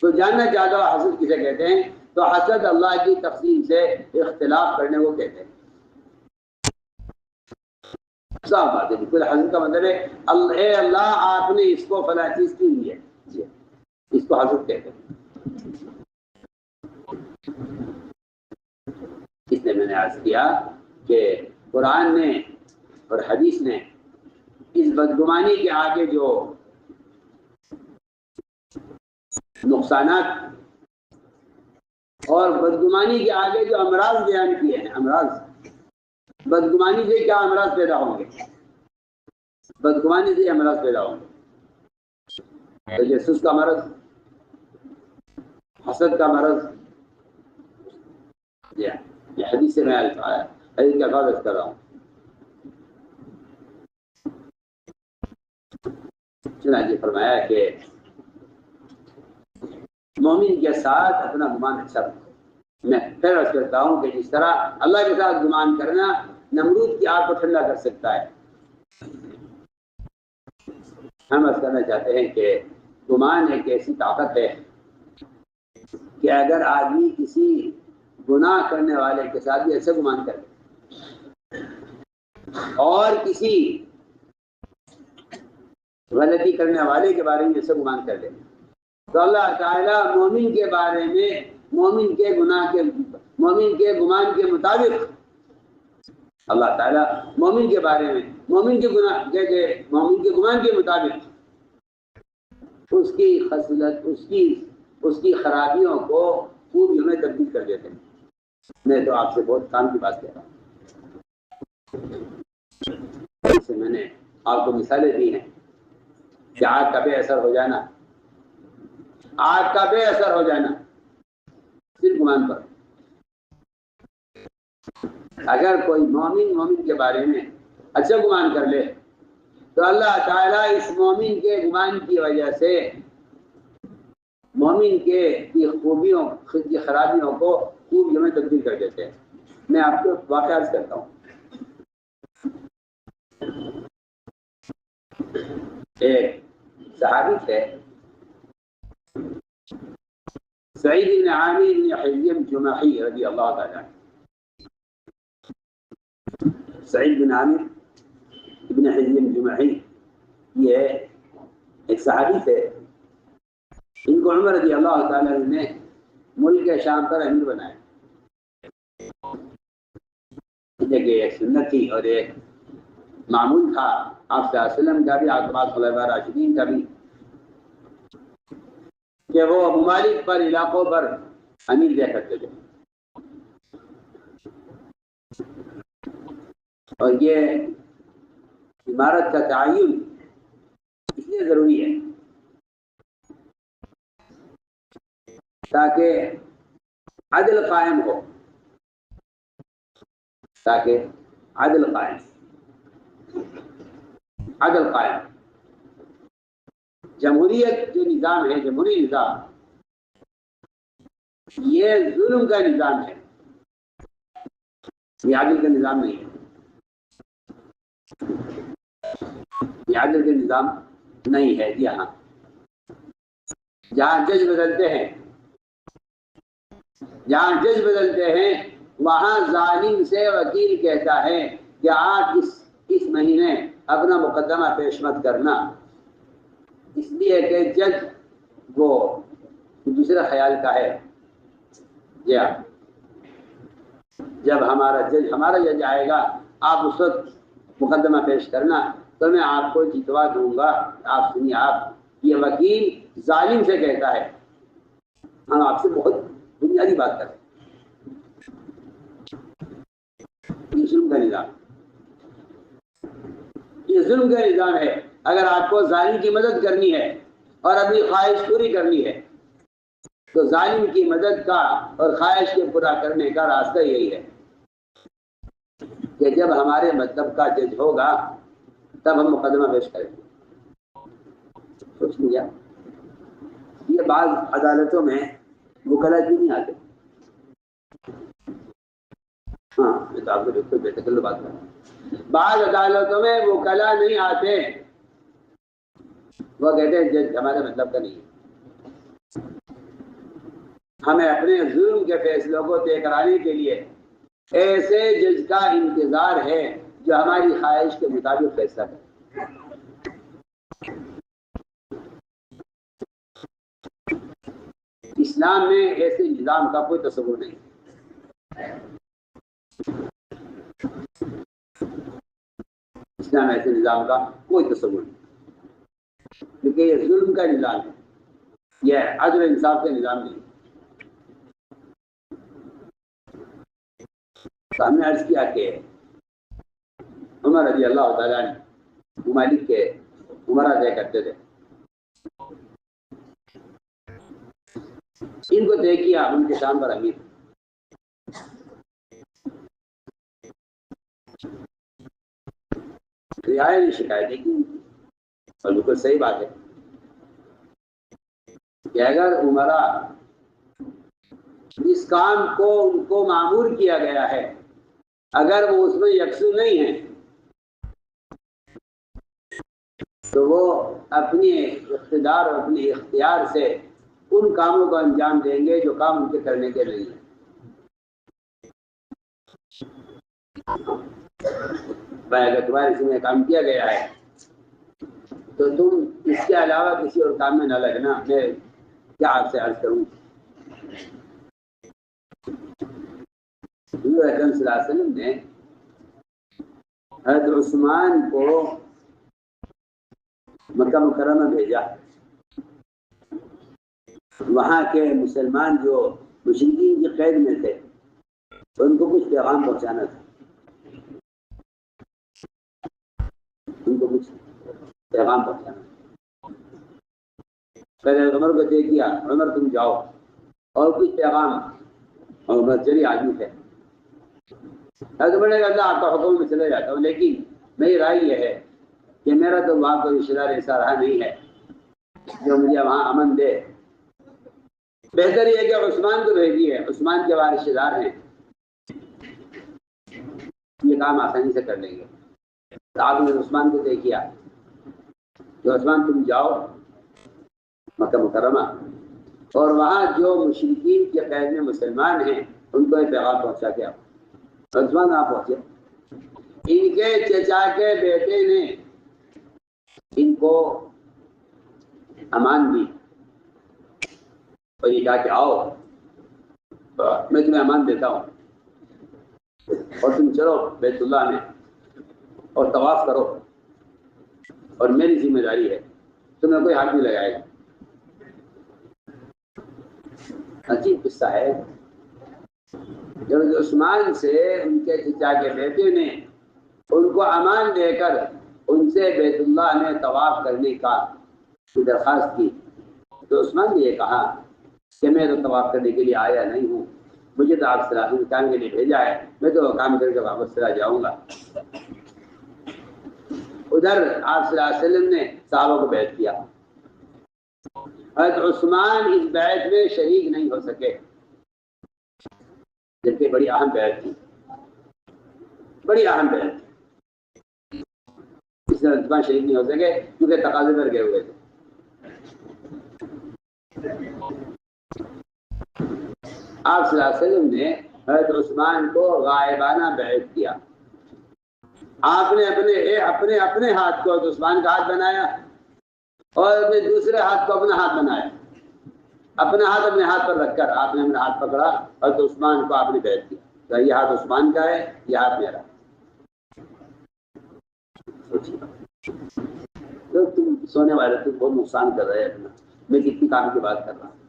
S1: تو جاننا چاہتا ہو حسد کسے کہتے ہیں، تو حسد اللہ کی تقسیم سے اختلاف کرنے کو کہتے ہیں۔ صاف بات ہے، بالکل۔ حسد کا مطلب ہے اے اللہ آپ نے اس کو فلاں چیز کیوں دی ہے، اس کو حسد کہتے ہیں۔ اس لیے میں نے عرض کیا کہ قرآن نے اور حدیث نے اس بدگمانی کے آگے جو نقصانات اور بدگمانی کے آگے جو امراض بیان کیے ہیں، امراض، بدگمانی سے کیا امراض پیدا ہوں گے، بدگمانی سے امراض پیدا ہوں گے، تجسس کا مرض، حسد کا مرض، یہ حدیث سے میں حدیث کا الفاظ کر رہا ہوں. چنانچہ فرمایا کہ مومن کے ساتھ اپنا گمان اچھا رکھو. میں پھر عرض کرتا ہوں کہ جس طرح اللہ کے ساتھ گمان کرنا نمرود کی آگ کو ٹھنڈا کر سکتا ہے، ہم عرض کرنا چاہتے ہیں کہ گمان ایک ایسی طاقت ہے کہ اگر آدمی کسی گناہ کرنے والے کے ساتھ بھی ایسے گمان کرے اور کسی غلطی کرنے والے کے بارے میں ایسے گمان کر لے تو اللہ تعالیٰ مومن کے بارے میں مومن کے گمان کے مطابق اللہ تعالیٰ مومن کے بارے میں مومن کے گمان کے مطابق اس کی خصلت اس کی خرابیوں کو خوبیوں میں تبدیل کر دیتے ہیں. میں تو آپ سے بہت کام کی بات کہہ رہا ہوں. جیسے میں نے آپ کو مثالیں دی ہیں کہ آگ کا بے اثر ہو جانا صرف گمان پر. اگر کوئی مومن کے بارے میں اچھا گمان کر لے تو اللہ تعالیٰ اس مومن کے گمان کی وجہ سے مومن کی خوبیوں کی خرابیوں کو خوبیوں میں تبدیل کر دیتے ہیں. میں آپ کو واقعہ عرض کرتا ہوں. ایک صحابی تھے سعید بن عامر بن حزی الجمحی رضی اللہ تعالیٰ عنہ. سعید بن عامر ابن حزی الجمحی یہ ایک صحابی تھے. ان کو عمر رضی اللہ تعالیٰ عنہ نے ملک شام پر امیر بنایا. دیکھیے ایک سنت تھی اور ایک معمول تھا آپ صلی اللہ علیہ وسلم کا بھی آپ کے بعد خلفاء راشدین کا بھی کہ وہ ممالک پر علاقوں پر امیر دیا کرتے تھے. اور یہ عمارت کا تعین اس لیے ضروری ہے تاکہ عدل قائم ہو. عدل قائم. جمہوریت جو نظام ہے جمہوری نظام یہ ظلم کا نظام ہے، یہ عدل کا نظام نہیں ہے. یہ عدل کا نظام نہیں ہے. جی ہاں، جہاں جج بدلتے ہیں وہاں ظالم سے وکیل کہتا ہے کہ آپ اس مہینے اپنا مقدمہ پیش مت کرنا، اس لیے کہ جج وہ دوسرے خیال کا ہے. جی ہاں، جب ہمارا جج آئے گا آپ اس وقت مقدمہ پیش کرنا تو میں آپ کو جتوا دوں گا. آپ سنیے، آپ یہ وکیل ظالم سے کہتا ہے. ہم آپ سے بہت بنیادی بات کریں. یہ ظلم کا نظام ہے. اگر آپ کو ظالم کی مدد کرنی ہے اور اپنی خواہش پوری کرنی ہے تو ظالم کی مدد کا اور خواہش کے پورا کرنے کا راستہ یہی ہے کہ جب ہمارے مطلب کا جج ہوگا تب ہم مقدمہ پیش کریں گے. سوچ لیا. یہ بعض عدالتوں میں وکلا کیوں نہیں آتے؟ ہاں، میں تو آپ کو بالکل بے تکلف بات کر رہا ہوں. بعض عدالتوں میں وکلا نہیں آتے. وہ کہتے ہیں جج ہمارے مطلب کا نہیں ہے. ہمیں اپنے ظلم کے فیصلوں کو طے کرانے کے لیے ایسے جج کا انتظار ہے جو ہماری خواہش کے مطابق فیصلہ کرے. اسلام میں ایسے نظام کا کوئی تصور نہیں. اسلام ایسے نظام کا کوئی تصور نہیں کیونکہ یہ ظلم کا نظام ہے، یہ عدل انصاف کا نظام نہیں. ہم نے عرض کیا کہ عمر رضی اللہ تعالیٰ عنہ ممالک کے عمرہ طے کرتے تھے. ان کو طے کیا ان کے شام پر امیر. آئے نہیں شکایتیں کی، اور بالکل صحیح بات ہے کہ اگر عمرا جس کام کو ان کو معمور کیا گیا ہے اگر وہ اس میں یکسو نہیں ہیں تو وہ اپنی اقتدار اور اپنے اختیار سے ان کاموں کو انجام دیں گے جو کام ان کے کرنے کے نہیں ہیں۔ اگر تمہارے اس میں کام کیا گیا ہے تو تم اس کے علاوہ کسی اور کام میں نہ لگنا۔ میں کیا آپ سے عرض کروں، حضور اکرم صلی اللہ علیہ وسلم نے حضرت عثمان کو مکہ مکرمہ بھیجا، وہاں کے مسلمان جو مشرکین کی قید میں تھے ان کو کچھ پیغام پہنچانا تھا، ان کو کچھ پیغام پہنچانا تھا۔ پہلے عمر کو طے کیا، عمر تم جاؤ اور کچھ پیغام، اور بس چلی آدمی تھے عمر نے کہا اللہ آپ کا حکم میں چلے جاتا ہوں، لیکن میری رائے یہ ہے کہ میرا تو وہاں کوئی رشتہ دار ایسا رہا نہیں ہے جو مجھے وہاں امن دے، بہتر یہ ہے کہ عثمان کو بھیجیے، عثمان کے وہاں رشتہ دار ہیں، یہ کام آسانی سے کر لیں گے۔ تو آپ نے عثمان کو طے کیا کہ عثمان تم جاؤ مکہ مکرمہ اور وہاں جو مشرکین کے قید میں مسلمان ہیں ان کو یہ پیغام پہنچا کے آؤ۔ عثمان وہاں پہنچے، ان کے چچا کے بیٹے نے ان کو امان دی اور یہ کہا کہ آؤ میں تمہیں امان دیتا ہوں اور تم چلو بیت اللہ میں اور طواف کرو، اور میری ذمہ داری ہے تمہیں کوئی ہاتھ نہیں لگائے گا۔ عجیب قصہ ہے، جب عثمان سے ان کے چچا کے بیٹے نے ان کو امان دے کر ان سے بیت اللہ میں طواف کرنے کا درخواست کی تو عثمان نے یہ کہا کہ میں تو طواف کرنے کے لیے آیا نہیں ہوں، مجھے تو آپ صلی اللہ علیہ وسلم کام کے لیے بھیجا ہے، میں تو کام کر کے واپس چلا جاؤں گا۔ ادھر آپ صلی اللہ علیہ وسلم نے صحابہ کو بیعت کیا، حضرت عثمان اس بیعت میں شریک نہیں ہو سکے، جبکہ بڑی اہم بیعت تھی، بڑی اہم بیعت تھی، اس میں عثمان شریک نہیں ہو سکے کیونکہ تقاضے پر گئے ہوئے تھے۔ آپ صلی اللہ علیہ وسلم نے حضرت عثمان کو غائبانہ بیعت کیا، آپ نے اپنے ہاتھ کو حضرت عثمان کا ہاتھ بنایا اور اپنے دوسرے ہاتھ کو اپنا ہاتھ بنایا، اپنا ہاتھ اپنے ہاتھ پر رکھ کر آپ نے اپنا ہاتھ پکڑا اور حضرت عثمان کو آپ نے بیعت کیا کہ یہ ہاتھ عثمان کا ہے، یہ ہاتھ میرا۔ تو تم سونے والے تم بہت نقصان کر رہے ہیں، میں کتنی کام کی بات کر رہا ہوں۔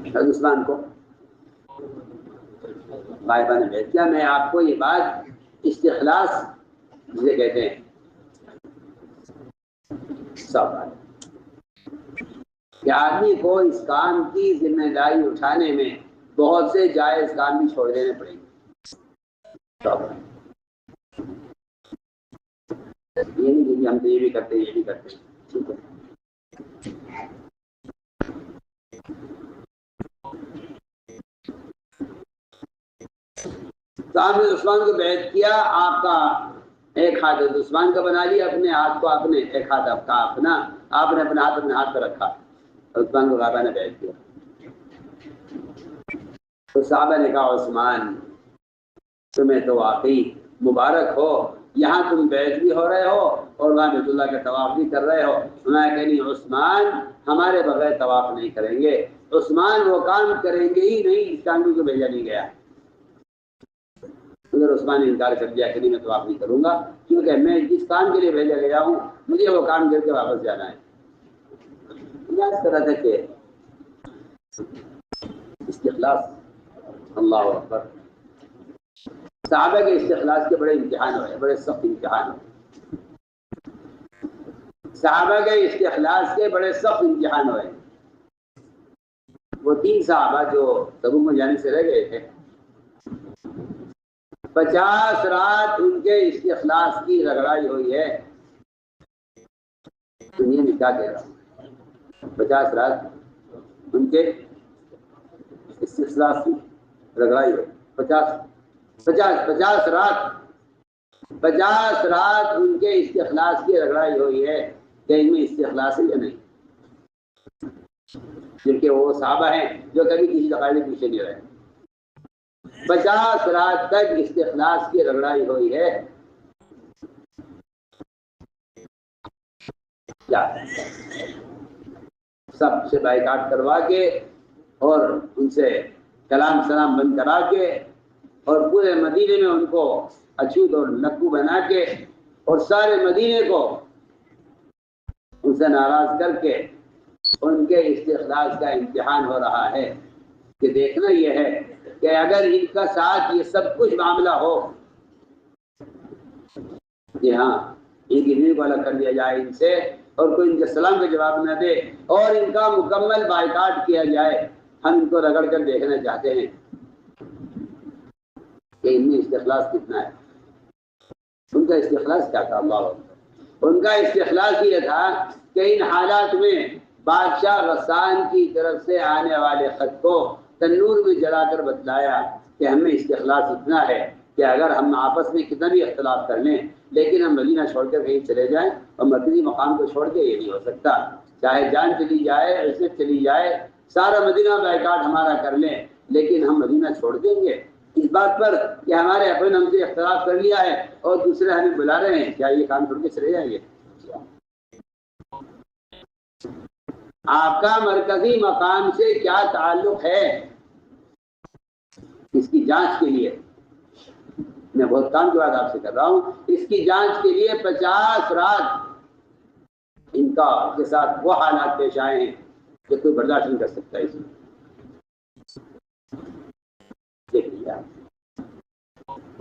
S1: حضرت عثمان کو غائبانہ بیعت کیا۔ میں آپ کو یہ بات استخلاص جسے کہتے ہیں سب کہ آدمی کو اس کام کی ذمہ داری اٹھانے میں بہت سے جائز کام بھی چھوڑ دینے پڑیں گے۔ یہ نہیں کہ ہم تو یہ بھی کرتے ہیں یہ بھی کرتے ہیں، ٹھیک ہے۔ تو آپ نے عثمان کو بیعت کیا، آپ کا ایک ہاتھ عثمان کا بنا لیا، اپنے ہاتھ کو اپنے ایک ہاتھ آپ کا اپنا، آپ نے اپنا ہاتھ اپنے ہاتھ پہ رکھا، عثمان کو غائبانہ بیعت کیا۔ تو صحابہ نے کہا عثمان تمہیں تو واقعی مبارک ہو، یہاں تم بیعت بھی ہو رہے ہو اور وہاں بیت اللہ کا طواف بھی کر رہے ہو۔ میں کہنی عثمان ہمارے بغیر طواف نہیں کریں گے، عثمان وہ کام کریں گے ہی نہیں جس کام کو بھیجا نہیں گیا۔ اگر عثمان نے انکار کر دیا کہ نہیں میں طواف نہیں کروں گا کیونکہ میں جس کام کے لیے بھیجا گیا ہوں مجھے وہ کام کر کے واپس جانا ہے۔ اس طرح تھا کہ استخلاص، اللہ اکبر، صحابہ کے استخلاص کے بڑے امتحان ہوئے، بڑے سخت امتحان ہوئے، صحابہ کے استخلاص کے بڑے سخت امتحان ہوئے۔ وہ 3 صحابہ جو تبوک میں جانے سے رہ گئے تھے، 50 رات ان کے استخلاص کی رگڑائی ہوئی ہے. دنیا میں کیا کہہ رہا ہوں؟ 50 رات ان کے استخلاص کی رگڑائی ہوئی. 50 رات ان کے استخلاص کی رگڑائی ہوئی ہے کہ ان میں استخلاص ہے یا نہیں. جبکہ وہ صحابہ ہیں جو کبھی کسی دقائق کے پیچھے نہیں رہے. 50 رات تک استخلاص کی رگڑائی ہوئی ہے. کیا سب سے بائیکاٹ کروا کے اور ان سے کلام سلام بند کرا کے اور پورے مدینے میں ان کو اچھوت اور نکو بنا کے اور سارے مدینے کو ان سے ناراض کر کے ان کے استخلاص کا امتحان ہو رہا ہے کہ دیکھنا یہ ہے کہ اگر ان کا ساتھ یہ سب کچھ معاملہ ہو، جی ہاں، ان کی نیند کو الگ کر دیا جائے ان سے اور کوئی ان کے سلام کا جواب نہ دے اور ان کا مکمل بائیکاٹ کیا جائے، ہم ان کو رگڑ کر دیکھنا چاہتے ہیں کہ ان میں استخلاص کتنا ہے. ان کا استخلاص کیا تھا؟ اللہ، ان کا استخلاص یہ تھا کہ ان حالات میں بادشاہ غسان کی طرف سے آنے والے خط کو تنور میں جلا کر بتلایا کہ ہمیں استخلاص اتنا ہے کہ اگر ہم آپس میں کتنا بھی اختلاف کر لیں لیکن ہم مدینہ چھوڑ کر کہیں چلے جائیں اور مرکزی مقام کو چھوڑ کے یہ نہیں ہو سکتا. چاہے جان چلی جائے، عزت چلی جائے، سارا مدینہ بائیکاٹ ہمارا کر لیں لیکن ہم مدینہ چھوڑ دیں گے اس بات پر کہ ہمارے اپنے ہم سے اختلاف کر لیا ہے اور دوسرے ہمیں بلا رہے ہیں. کیا یہ کام چھوڑ کے چلے جائیں گے؟ آپ کا مرکزی مقام سے کیا تعلق ہے؟ اس کی جانچ کے لیے میں بہت کام کی بات آپ سے کر رہا ہوں. اس کی جانچ کے لیے 50 رات ان کا کے ساتھ وہ حالات پیش آئے ہیں کہ کوئی برداشت نہیں کر سکتا. اس میں دیکھیے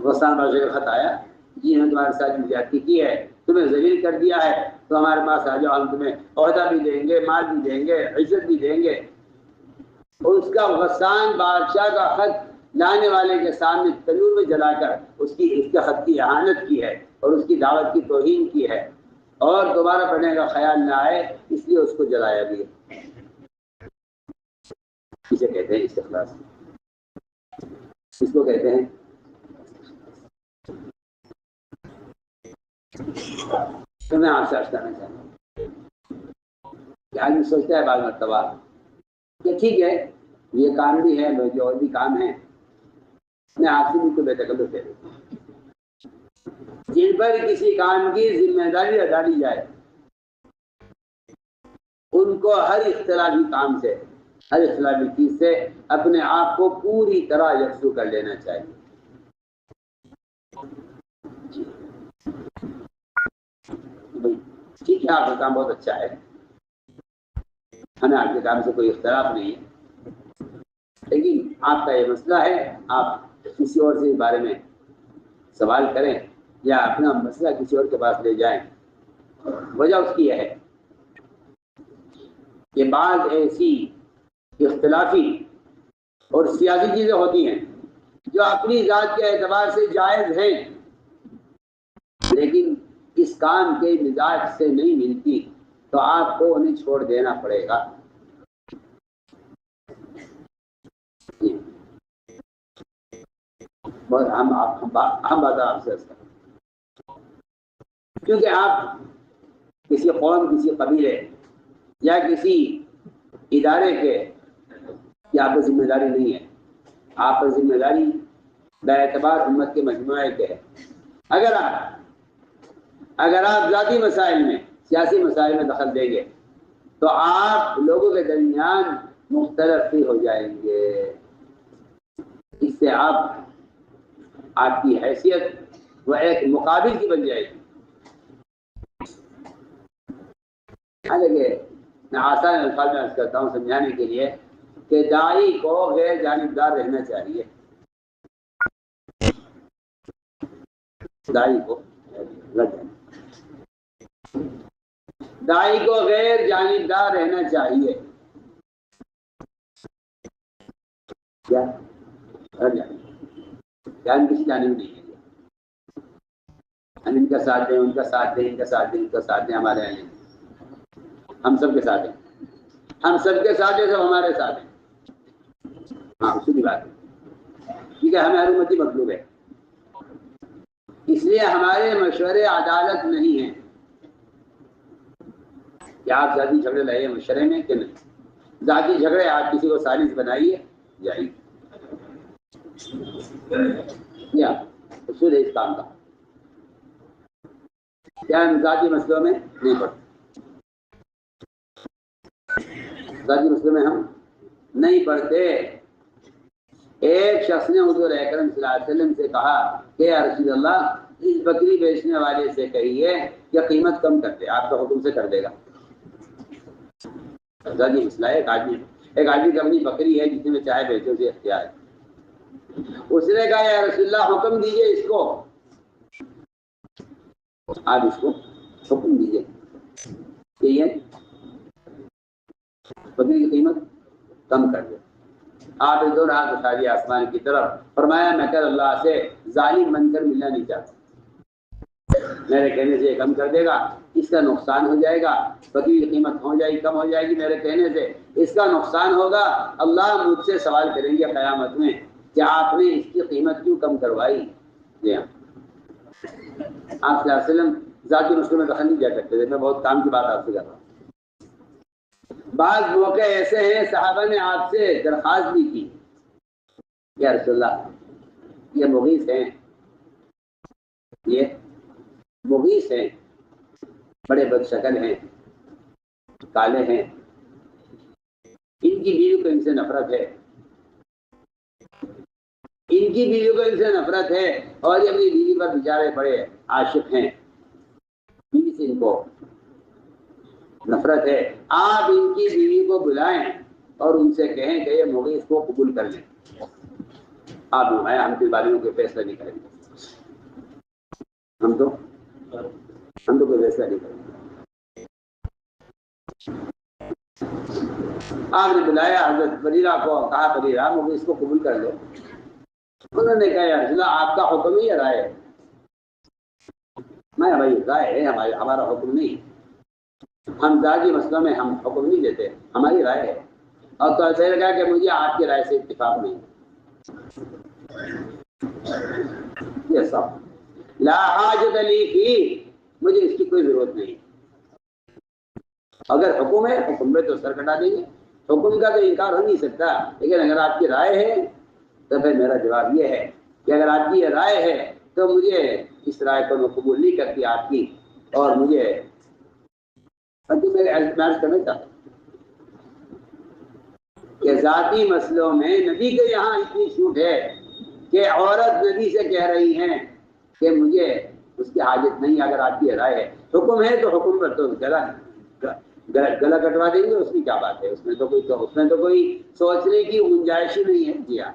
S1: غسان بادشاہ کا خط آیا، جی ہم تمہارے ساتھ زیادتی کی ہے، تمہیں ذلیل کر دیا ہے، تو ہمارے پاس آ جاؤ، ہم تمہیں عہدہ بھی دیں گے، مال بھی دیں گے، عزت بھی دیں گے. اس کا غسان بادشاہ کا خط لانے والے کے سامنے تنور میں جلا کر اس کے خط کی اہانت کی ہے اور اس کی دعوت کی توہین کی ہے اور دوبارہ پڑھنے کا خیال نہ آئے اس لیے اس کو جلایا بھی ہے. اسے کہتے ہیں استخلاص. اس کو کہتے ہیں تو میں آپ سے عرض کرنا چاہتا ہوں کہ آدمی سوچتا ہے بعض مرتبہ کہ ٹھیک ہے یہ کام بھی ہے، جو اور بھی کام ہیں، میں آپ سے بھی کوئی بے تکلف دے دیتا ہوں. جن پر کسی کام کی ذمہ داری ادا لی جائے ان کو ہر اختلافی کام سے، ہر اختلافی چیز سے اپنے آپ کو پوری طرح یکسو کر لینا چاہیے. ٹھیک ہے آپ کا کام بہت اچھا ہے، ہمیں آپ کے کام سے کوئی اختلاف نہیں ہے، لیکن آپ کا یہ مسئلہ ہے، آپ کسی اور سے اس بارے میں سوال کریں یا اپنا مسئلہ کسی اور کے پاس لے جائیں. وجہ اس کی یہ ہے کہ بعض ایسی اختلافی اور سیاسی چیزیں ہوتی ہیں جو اپنی ذات کے اعتبار سے جائز ہیں لیکن اس کام کے مزاج سے نہیں ملتی تو آپ کو انہیں چھوڑ دینا پڑے گا. ہم بات آپ سے کیونکہ آپ کسی قوم، کسی قبیلے یا کسی ادارے کے کی آپ کی ذمہ داری نہیں ہے. آپ کی ذمہ داری باعتبار امت کے مجموعے کے ہے. اگر آپ ذاتی مسائل میں، سیاسی مسائل میں دخل دیں گے تو آپ لوگوں کے درمیان مختلف ہی ہو جائیں گے. اس سے آپ کی حیثیت وہ ایک مقابل کی بن جائے گی. دیکھیے میں آسان الفاظ میں عرض کرتا ہوں سمجھانے کے لیے کہ داعی کو غیر جانبدار رہنا چاہیے. داعی کو غیر جانبدار رہنا چاہیے. کیا کیا ہم کسی جانب نہیں ہے، ہم ان کا ساتھ دیں، ان کا ساتھ دیں، ان کا ساتھ دیں، ان کا ساتھ دیں، ہمارے یہاں نہیں، ہم سب کے ساتھ ہیں، ہم سب کے ساتھ ہیں، سب ہمارے ساتھ ہیں. ہاں سیدھی بات ہے، ٹھیک ہے. ہمیں ہر امتی مطلوب ہے، اس لیے ہمارے مشورے عدالت نہیں ہیں. کیا آپ ذاتی جھگڑے لائے ہیں مشورے میں کہ نہیں؟ ذاتی جھگڑے آپ کسی کو سالس بنائیے جائیے، کیا اصول ہے اس کام کا. کیا ہم ذاتی مسئلوں میں نہیں پڑھتے، ذاتی مسئلوں میں ہم نہیں پڑھتے. ایک شخص نے حضور اکرم صلی اللہ علیہ وسلم سے کہا کہ یا رسول اللہ، اس بکری بیچنے والے سے کہیے کہ قیمت کم کر دے، آپ کا حکم سے کر دے گا. ذاتی مسئلہ ہے. ایک آدمی کی اپنی بکری ہے جس میں چاہے بیچے، اسے اختیار ہے. اس نے کہا یا رسول اللہ حکم دیجئے اس کو، آپ اس کو حکم دیجئے کہ یہ بکری کی قیمت کم کر دے. آپ دو ہاتھ اٹھا دیا آسمان کی طرف، فرمایا میں کل اللہ سے ظالم بن کر ملنا نہیں چاہتا، میرے کہنے سے یہ کم کر دے گا، اس کا نقصان ہو جائے گا، بکری کی قیمت ہو جائے گی، کم ہو جائے گی میرے کہنے سے، اس کا نقصان ہوگا. اللہ مجھ سے سوال کریں گے قیامت میں کہ آپ نے اس کی قیمت کیوں کم کروائی. جی ہاں، آپ صلی اللہ علیہ وسلم ذاتی مسئلوں میں دخل نہیں دیا کرتے تھے. میں بہت کام کی بات آپ سے کر رہا ہوں. بعض موقع ایسے ہیں صحابہ نے آپ سے درخواست بھی کی، یا رسول اللہ یہ مغیث ہیں، یہ مغیث ہیں، بڑے بد شکل ہیں، کالے ہیں، ان کی بیوی کو ان سے نفرت ہے، ان کی بیوی کو ان سے نفرت ہے، اور یہ اپنی بیوی پر بیچارے بڑے عاشق ہیں، بیوی سے ان کو نفرت ہے. آپ ان کی بیوی کو بلائیں اور ان سے کہیں کہ یہ مغیث کو قبول کر لیں. آپ نمائیں، ہم کی بارے میں کوئی فیصلہ نہیں کریں گے، ہم تو کوئی فیصلہ نہیں کریں گے. آپ نے بلایا حضرت بریرہ کو، کہا بریرہ مغیث کو قبول کر لو. انہوں نے کہا یا رسول اللہ آپ کا حکم ہی رائے ہے. میں بھائی رائے ہے ہمارا حکم نہیں، ہم ذاتی مسئلوں میں ہم حکم نہیں دیتے، ہماری رائے ہے. اور تو ایسا لگا کہ مجھے آپ کی رائے سے اتفاق نہیں. یہ سب لا حاجت لی فی، مجھے اس کی کوئی ضرورت نہیں. اگر حکم ہے حکم میں تو سر کٹا دیں گے، حکم کا تو انکار ہو نہیں سکتا. لیکن اگر آپ کی رائے ہے تو پھر میرا جواب یہ ہے کہ اگر آپ کی یہ رائے ہے تو مجھے اس رائے کو میں قبول نہیں کرتی آپ کی، اور مجھے اعتراض کرنا چاہتا ہوں کہ ذاتی مسئلوں میں نبی کے یہاں اتنی چھوٹ ہے کہ عورت نبی سے کہہ رہی ہیں کہ مجھے اس کی حاجت نہیں. اگر آپ کی رائے ہے، حکم ہے تو حکم پر تو گلا کٹوا دیں گے، اس کی کیا بات ہے، اس میں تو کوئی سوچنے کی گنجائش ہی نہیں ہے. جی ہاں،